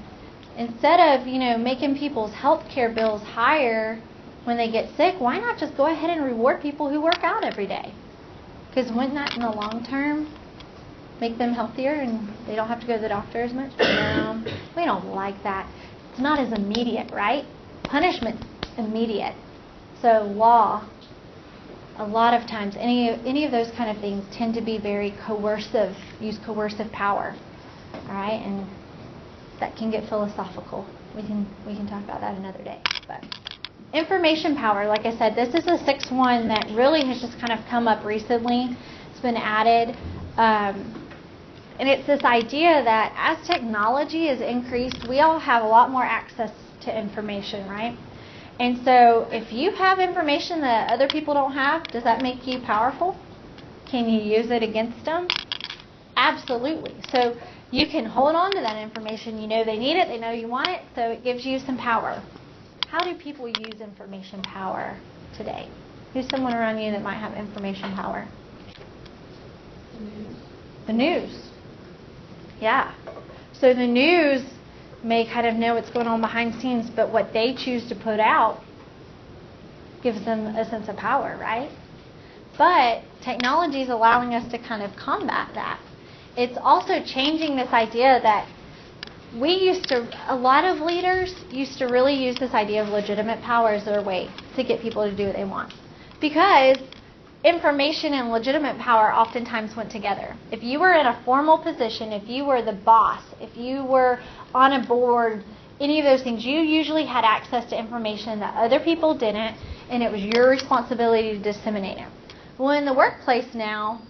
S1: instead of, making people's healthcare bills higher when they get sick, why not just go ahead and reward people who work out every day? Because wouldn't that in the long term make them healthier and they don't have to go to the doctor as much? No, we don't like that. It's not as immediate, right? Punishment's immediate. So law, a lot of times, any of those kind of things tend to be very coercive, use coercive power. All right, and that can get philosophical. We can talk about that another day. But information power, like I said, this is the sixth one that really has just kind of come up recently. It's been added. And it's this idea that as technology is increased, we all have a lot more access to information, right? And so if you have information that other people don't have, does that make you powerful? Can you use it against them? Absolutely. So you can hold on to that information. You know they need it. They know you want it. So it gives you some power. How do people use information power today? Who's someone around you that might have information power? The news. Yeah. So the news may kind of know what's going on behind the scenes, but what they choose to put out gives them a sense of power, right? But technology is allowing us to kind of combat that. It's also changing this idea that a lot of leaders used to really use this idea of legitimate power as their way to get people to do what they want. Because information and legitimate power oftentimes went together. If you were in a formal position, if you were the boss, if you were on a board, any of those things, you usually had access to information that other people didn't, and it was your responsibility to disseminate it. Well, in the workplace now,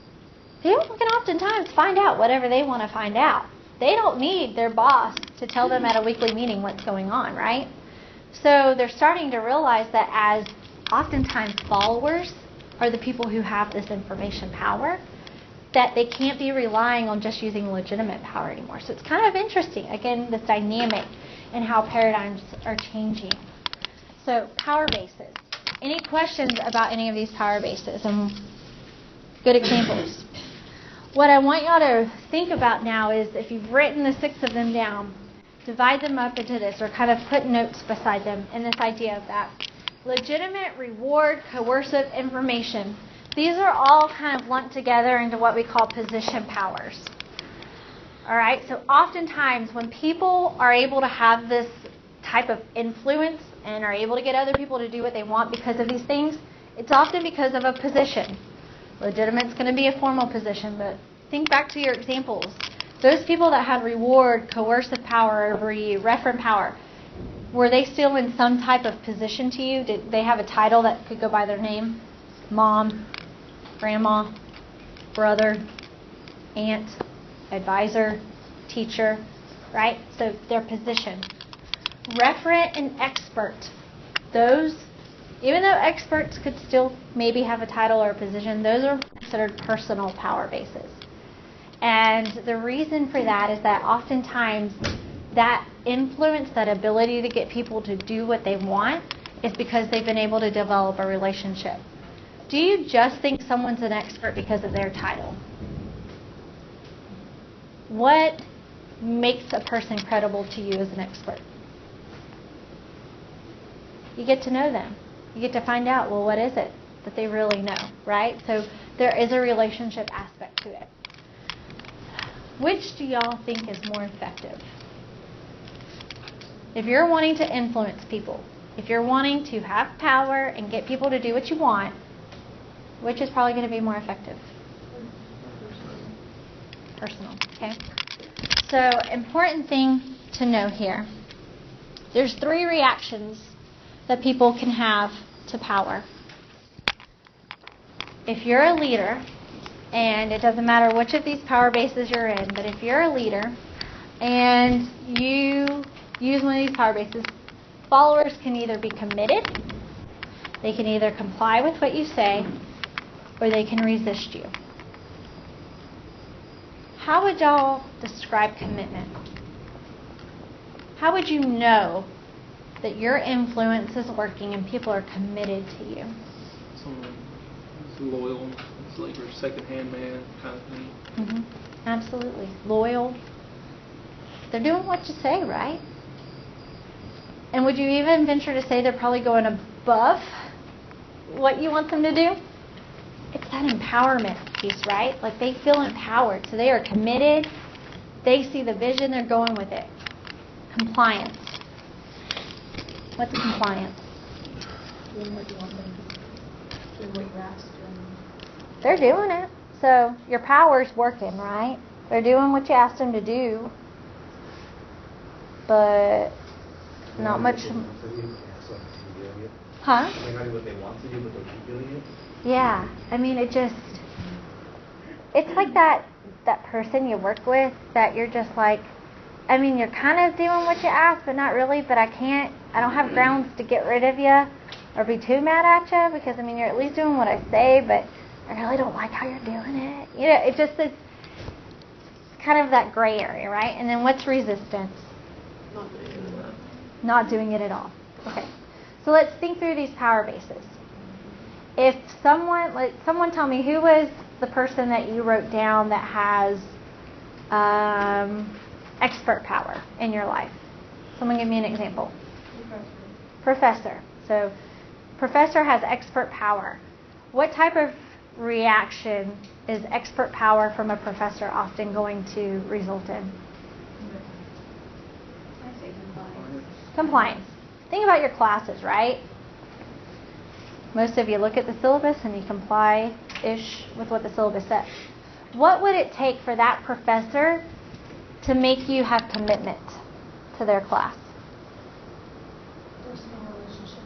S1: people can oftentimes find out whatever they want to find out. They don't need their boss to tell them at a weekly meeting what's going on, right? So they're starting to realize that as oftentimes followers are the people who have this information power, that they can't be relying on just using legitimate power anymore. So it's kind of interesting, again, this dynamic and how paradigms are changing. So power bases. Any questions about any of these power bases? And good examples. What I want y'all to think about now is if you've written the 6 of them down, divide them up into this, or kind of put notes beside them in this idea of that. Legitimate, reward, coercive, information. These are all kind of lumped together into what we call position powers. All right, so oftentimes when people are able to have this type of influence and are able to get other people to do what they want because of these things, it's often because of a position. Legitimate's going to be a formal position, but think back to your examples. Those people that had reward, coercive power over you, referent power, were they still in some type of position to you? Did they have a title that could go by their name? Mom, grandma, brother, aunt, advisor, teacher, right? So their position. Referent and expert. Those, even though experts could still maybe have a title or a position, those are considered personal power bases. And the reason for that is that oftentimes that influence, that ability to get people to do what they want, is because they've been able to develop a relationship. Do you just think someone's an expert because of their title? What makes a person credible to you as an expert? You get to know them. You get to find out, well, what is it that they really know, right? So there is a relationship aspect to it. Which do y'all think is more effective? If you're wanting to influence people, if you're wanting to have power and get people to do what you want, which is probably going to be more effective? Personal, okay? So, important thing to know here. There's 3 reactions that people can have to power. If you're a leader, and it doesn't matter which of these power bases you're in, but if you're a leader, and you use one of these power bases, followers can either be committed, they can either comply with what you say, or they can resist you. How would y'all describe commitment? How would you know that your influence is working and people are committed to you?
S2: Someone who's loyal, it's like your second-hand man kind of thing.
S1: Mm-hmm. Absolutely. Loyal. They're doing what you say, right? And would you even venture to say they're probably going above what you want them to do? It's that empowerment piece, right? Like they feel empowered, so they are committed. They see the vision, they're going with it. Compliance. What's compliance?
S4: Doing what you want them to do, what you ask them.
S1: They're doing it. So your power's working, right? They're doing what you asked them to do, but not much. Huh?
S9: They might do what they want to do, but they'll keep doing it.
S1: Yeah. I mean, it's like that person you work with that you're just like, I mean, you're kind of doing what you ask, but not really, but I don't have grounds to get rid of you or be too mad at you because, I mean, you're at least doing what I say, but I really don't like how you're doing it. You know, it's kind of that gray area, right? And then what's resistance? Not doing it at all. Okay. So let's think through these power bases. If someone tell me who was the person that you wrote down that has expert power in your life. Someone give me an example. Professor. So professor has expert power. What type of reaction is expert power from a professor often going to result in?
S3: I say compliance.
S1: Compliance. Think about your classes, right? Most of you look at the syllabus and you comply-ish with what the syllabus says. What would it take for that professor to make you have commitment to their class?
S4: Personal relationship.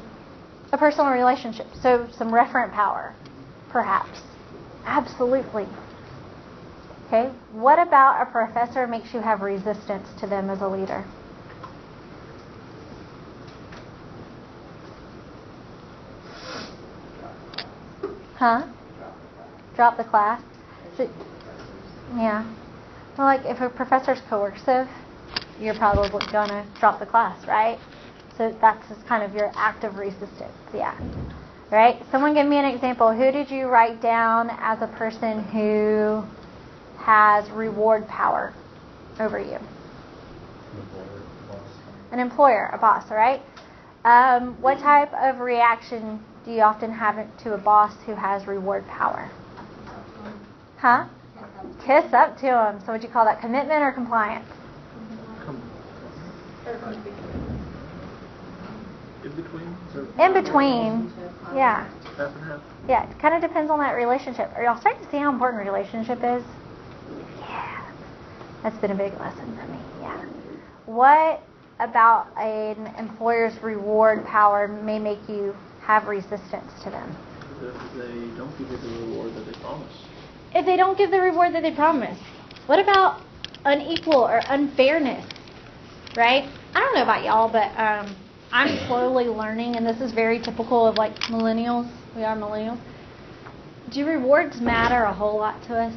S1: A personal relationship. So some referent power, perhaps. Absolutely. Okay. What about a professor makes you have resistance to them as a leader? Huh? Drop the class. So, yeah. Well, like if a professor's coercive, you're probably gonna drop the class, right? So that's just kind of your act of resistance. Yeah. Right? Someone give me an example. Who did you write down as a person who has reward power over you? An employer, a boss, all right? What type of reaction do you often have to a boss who has reward power? Huh? Kiss up to him. So would you call that commitment or compliance?
S2: In between?
S1: In between. Yeah.
S2: Half and half?
S1: Yeah, it kind of depends on that relationship. Are y'all starting to see how important a relationship is? Yeah. That's been a big lesson for me. Yeah. What about an employer's reward power may make you have resistance to them?
S2: If they don't give you the reward that they promise.
S1: If they don't give the reward that they promise. What about unequal or unfairness? Right? I don't know about y'all, but I'm slowly learning, and this is very typical of like millennials. We are millennials. Do rewards matter a whole lot to us?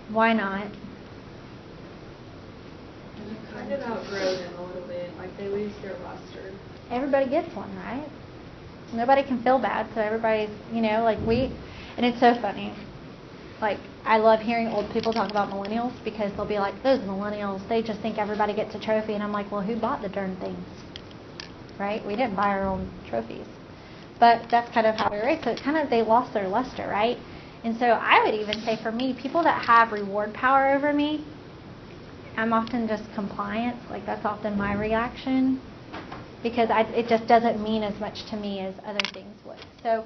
S1: Why not?
S8: You kind of outgrow them a little bit, like they lose their luster.
S1: Everybody gets one, right? Nobody can feel bad, so everybody's, like and it's so funny. Like, I love hearing old people talk about millennials because they'll be like, those millennials, they just think everybody gets a trophy. And I'm like, well, who bought the darn things? Right? We didn't buy our own trophies. But that's kind of how we raised. So it kind of, they lost their luster, right? And so I would even say for me, people that have reward power over me, I'm often just compliant. Like, that's often my reaction because it just doesn't mean as much to me as other things would. So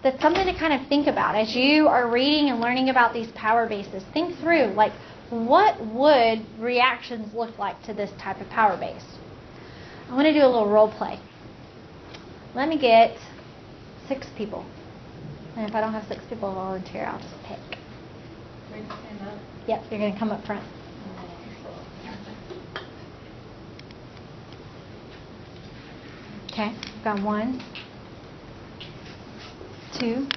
S1: that's something to kind of think about as you are reading and learning about these power bases. Think through, like, what would reactions look like to this type of power base? I want to do a little role play. Let me get 6 people. And if I don't have 6 people volunteer, I'll just pick.
S8: Ready to stand up?
S1: Yep, you're going to come up front. Okay, got 1, 2,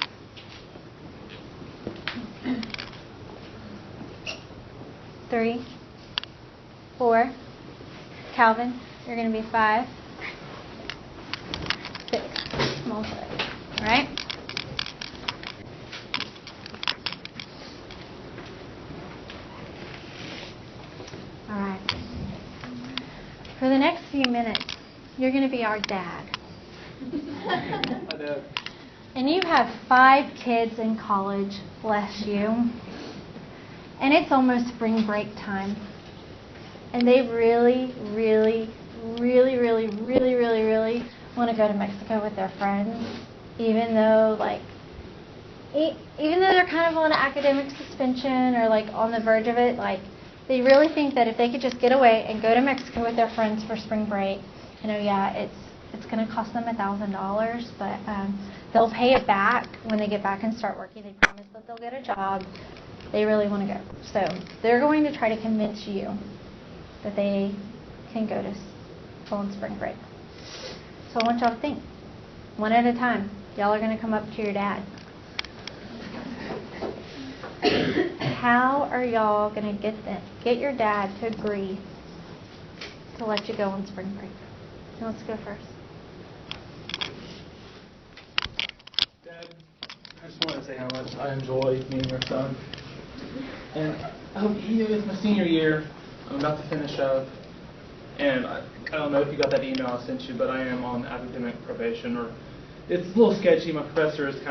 S1: 3, 4. Calvin, you're going to be 5, 6. Small foot. All right? All right. For the next few minutes, you're going to be our dad. And you have 5 kids in college, bless you. And it's almost spring break time. And they really, really, really, really, really, really, really want to go to Mexico with their friends, even though they're kind of on academic suspension or like on the verge of it. Like, they really think that if they could just get away and go to Mexico with their friends for spring break, it's going to cost them $1,000, but they'll pay it back when they get back and start working. They promise that they'll get a job. They really want to go. So they're going to try to convince you that they can go to on spring break. So I want y'all to think, one at a time. Y'all are going to come up to your dad. How are y'all going to get your dad to agree to let you go on spring break? Who wants to go first?
S2: Dad, I just want to say how much I enjoy meeting your son. And I hope it's my senior year. I'm about to finish up. And I don't know if you got that email I sent you, but I am on academic probation. Or it's a little sketchy. My professor isn't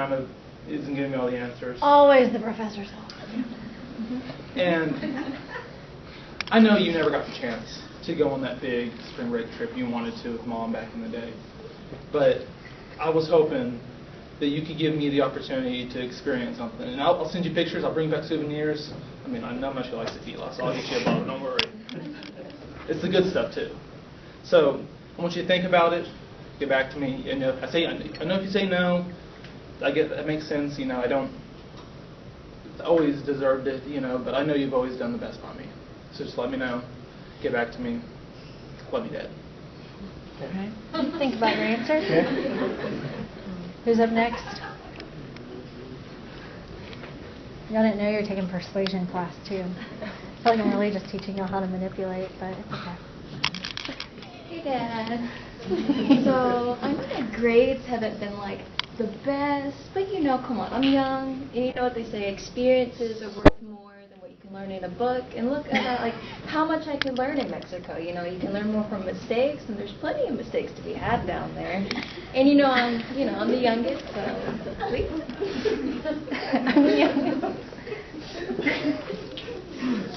S2: giving me all the answers.
S1: Always the professor's fault.
S2: And I know you never got the chance to go on that big spring break trip you wanted to with Mom back in the day. But I was hoping that you could give me the opportunity to experience something. And I'll send you pictures. I'll bring back souvenirs. I mean, I know how much you like tequila, so I'll get you a bottle. Don't worry. It's the good stuff, too. So I want you to think about it. Get back to me. And I know if you say no, I get that makes sense. I don't always deserved it, but I know you've always done the best by me. So just let me know. Get back to me. Love you, Dad.
S1: Okay. Think about your answer. Who's up next? Y'all didn't know you were taking persuasion class, too. I feel like I'm really just teaching y'all how to manipulate, but it's okay.
S8: Hey, Dad. So I know my grades haven't been like the best, but come on, I'm young, and you know what they say, experiences are worth more than what you can learn in a book. And look at how much I can learn in Mexico. You can learn more from mistakes, and there's plenty of mistakes to be had down there. And I'm the youngest, so please.
S1: I'm the youngest.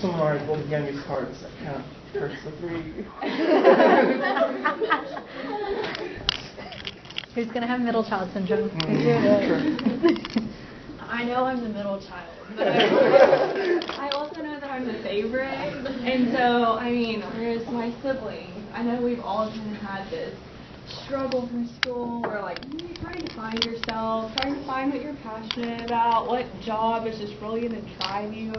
S6: Sorry, well, the youngest hearts count hurts the 3.
S1: Who's going to have middle child syndrome? Who's doing it?
S8: I know I'm the middle child, but I also know that I'm the favorite. And so, whereas my siblings, I know we've all kind of had this struggle from school where you're trying to find yourself, trying to find what you're passionate about, what job is just really going to drive you.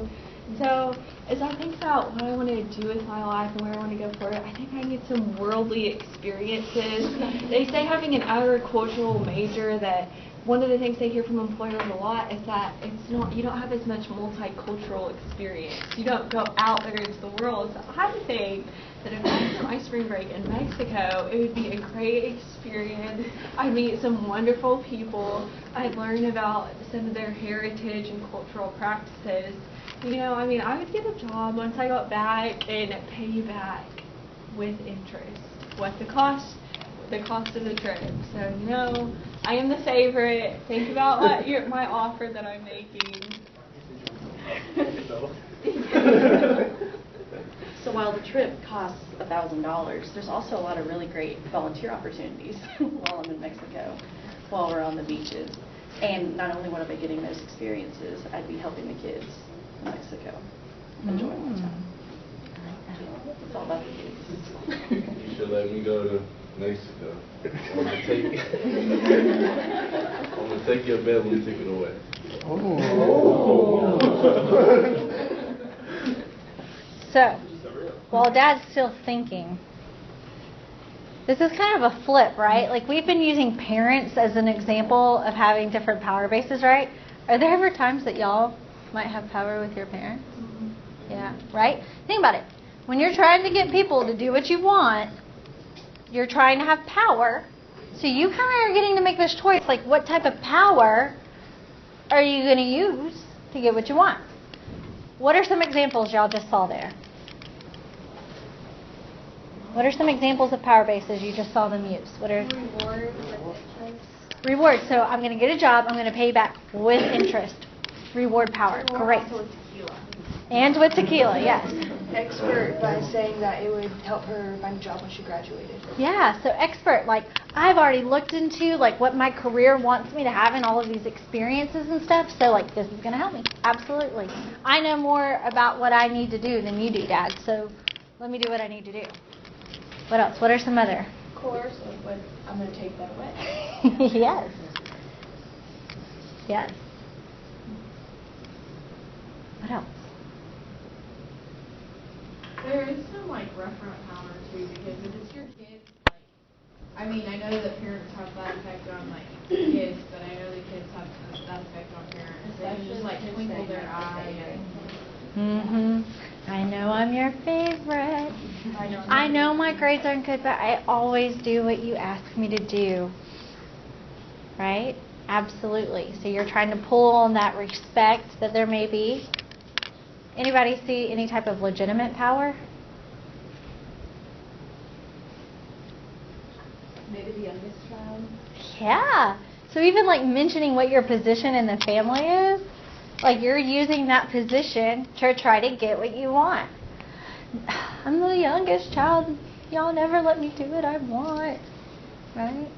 S8: And so as I think about what I want to do with my life and where I want to go for it, I think I need some worldly experiences. They say having an agricultural major, that one of the things they hear from employers a lot is that you don't have as much multicultural experience. You don't go out there into the world. So I think that if I spent my spring break in Mexico, it would be a great experience. I'd meet some wonderful people. I'd learn about some of their heritage and cultural practices. I would get a job once I got back and pay you back with interest. What the cost of the trip. So, I am the favorite. Think about my offer that I'm making.
S10: So while the trip costs $1,000, there's also a lot of really great volunteer opportunities while I'm in Mexico, while we're on the beaches. And not only would I be getting those experiences, I'd be helping the kids in Mexico enjoy more time. It's all about the kids.
S7: You should let me go to Mexico. I'm gonna take your bedroom ticket away.
S1: So, while Dad's still thinking, This is kind of a flip, right? Like we've been using parents as an example of having different power bases, right? Are there ever times that y'all might have power with your parents? Yeah, right? Think about it. When you're trying to get people to do what you want, you're trying to have power. So you kind of are getting to make this choice, like what type of power are you going to use to get what you want? What are some examples y'all just saw there? What are some examples of power bases you just saw them use? What are reward? So I'm going to get a job. I'm going to pay you back with interest. Reward power. Great. And with tequila, yes.
S4: Expert by saying that it would help her find a job when she graduated.
S1: Yeah, so expert, like I've already looked into like what my career wants me to have in all of these experiences and stuff, so like this is going to help me. Absolutely. I know more about what I need to do than you do, Dad, so let me do what I need to do. What else? What are some other?
S4: Coercive, but I'm going to take that away.
S1: Yes. Yes. What else?
S8: There is some like referent power too, because if it's your kids, like, I mean, I know that parents have that effect on like kids, but I know the kids have that effect on parents. They just like twinkle their eye and.
S1: I know I'm your favorite. I know my grades aren't good, but I always do what you ask me to do. Right? Absolutely. So you're trying to pull on that respect that there may be. Anybody see any type of legitimate power?
S3: Maybe the youngest child.
S1: Yeah. So even like mentioning what your position in the family is, like you're using that position to try to get what you want. I'm the youngest child. Y'all never let me do what I want. Right?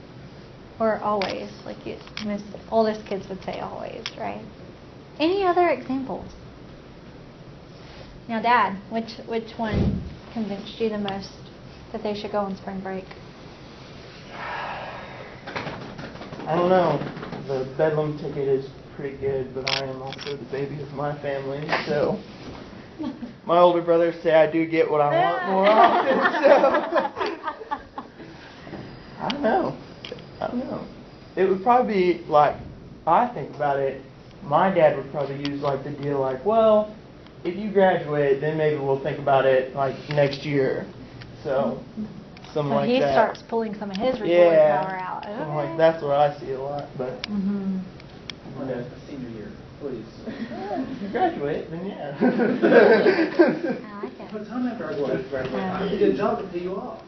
S1: Or always. Like most oldest kids would say always, right? Any other examples? Now, Dad, which one convinced you the most that they should go on spring break?
S11: I don't know. The Bedlam ticket is pretty good, but I am also the baby of my family, so my older brothers say I do get what I want more often, so I don't know. It would probably be like, I think about it, my dad would probably use like the deal like, well, if you graduate, then maybe we'll think about it like next year. So, something like that.
S1: He starts pulling some of his reward power out. Okay.
S11: Something like that's what I see a lot. But
S9: Senior year, please.
S11: If you graduate, then yeah.
S1: I like it.
S9: But time after I graduate, I can get a job to pay you off.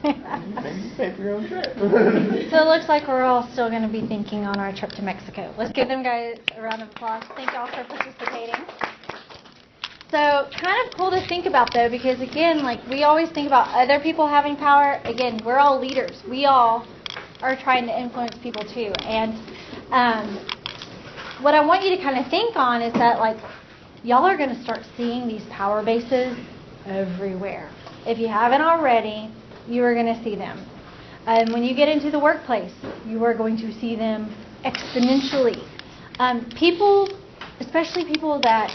S11: Maybe you pay for your own trip.
S1: So it looks like we're all still going to be thinking on our trip to Mexico. Let's give them guys a round of applause. Thank y'all for participating. So kind of cool to think about, though, because, again, like we always think about other people having power. Again, we're all leaders. We all are trying to influence people, too. And what I want you to kind of think on is that, like, y'all are going to start seeing these power bases everywhere. If you haven't already, you are going to see them. When you get into the workplace, you are going to see them exponentially. People... Especially people that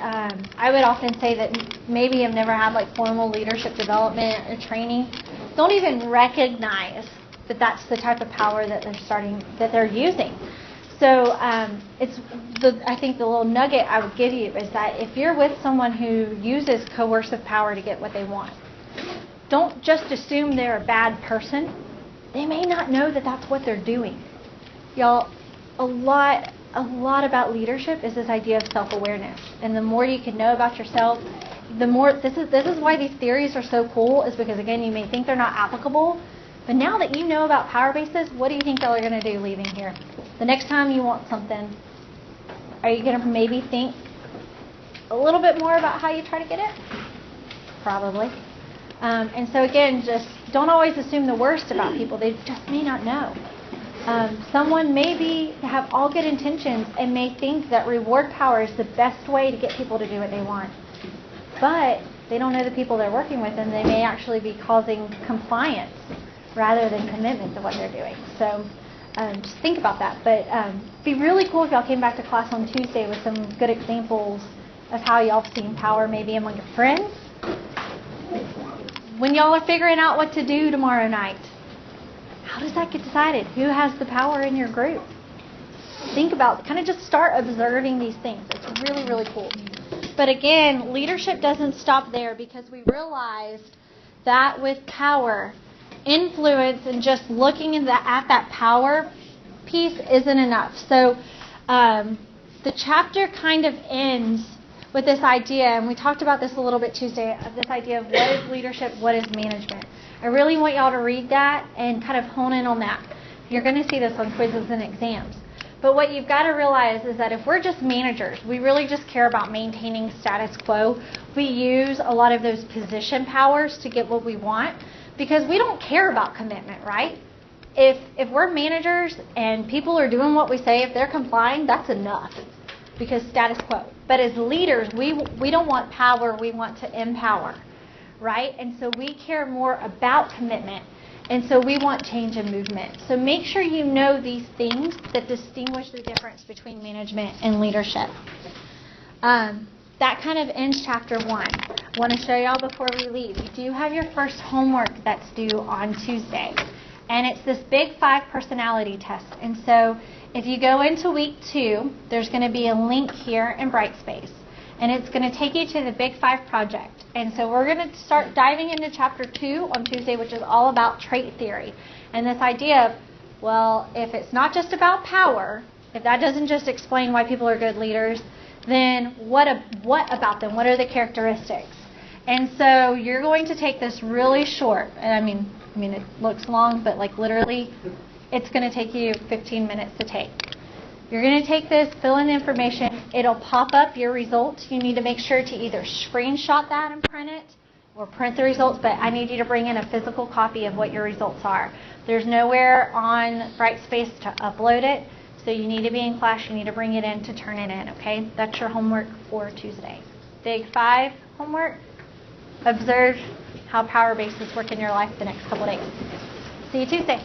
S1: I would often say that maybe have never had like formal leadership development or training, don't even recognize that that's the type of power that they're using. So I think the little nugget I would give you is that if you're with someone who uses coercive power to get what they want, don't just assume they're a bad person. They may not know that that's what they're doing. Y'all, a lot about leadership is this idea of self-awareness. And the more you can know about yourself, the more, this is why these theories are so cool, is because, again, you may think they're not applicable, but now that you know about power bases, what do you think y'all are going to do leaving here? The next time you want something, are you going to maybe think a little bit more about how you try to get it? Probably. And so, again, just don't always assume the worst about people. They just may not know. Someone may have all good intentions and may think that reward power is the best way to get people to do what they want. But they don't know the people they're working with, and they may actually be causing compliance rather than commitment to what they're doing. So just think about that. But it'd be really cool if y'all came back to class on Tuesday with some good examples of how y'all have seen power maybe among your friends. When y'all are figuring out what to do tomorrow night, How does that get decided? Who has the power in your group? Think about, kind of just start observing these things. It's really, really cool. But again, leadership doesn't stop there, because we realized that with power, influence and just looking at that power piece isn't enough. So the chapter kind of ends with this idea, and we talked about this a little bit Tuesday, of this idea of what is leadership, what is management. I really want y'all to read that and kind of hone in on that. You're going to see this on quizzes and exams. But what you've got to realize is that if we're just managers, we really just care about maintaining status quo. We use a lot of those position powers to get what we want, because we don't care about commitment, right? If we're managers and people are doing what we say, if they're complying, that's enough, because status quo. But as leaders, we don't want power, we want to empower, right? And so we care more about commitment. And so we want change and movement. So make sure you know these things that distinguish the difference between management and leadership. That kind of ends chapter 1. I want to show y'all before we leave. You do have your first homework that's due on Tuesday. And it's this Big 5 personality test. And so if you go into week 2, there's going to be a link here in Brightspace. And it's going to take you to the Big 5 project. And so we're going to start diving into chapter 2 on Tuesday, which is all about trait theory. And this idea of, well, if it's not just about power, if that doesn't just explain why people are good leaders, then what about them? What are the characteristics? And so you're going to take this really short, and I mean it looks long, but like literally it's going to take you 15 minutes to take. You're going to take this, fill in the information. It'll pop up your results. You need to make sure to either screenshot that and print it or print the results, but I need you to bring in a physical copy of what your results are. There's nowhere on Brightspace to upload it, so you need to be in class. You need to bring it in to turn it in, okay? That's your homework for Tuesday. Big 5 homework. Observe how power bases work in your life the next couple days. See you Tuesday.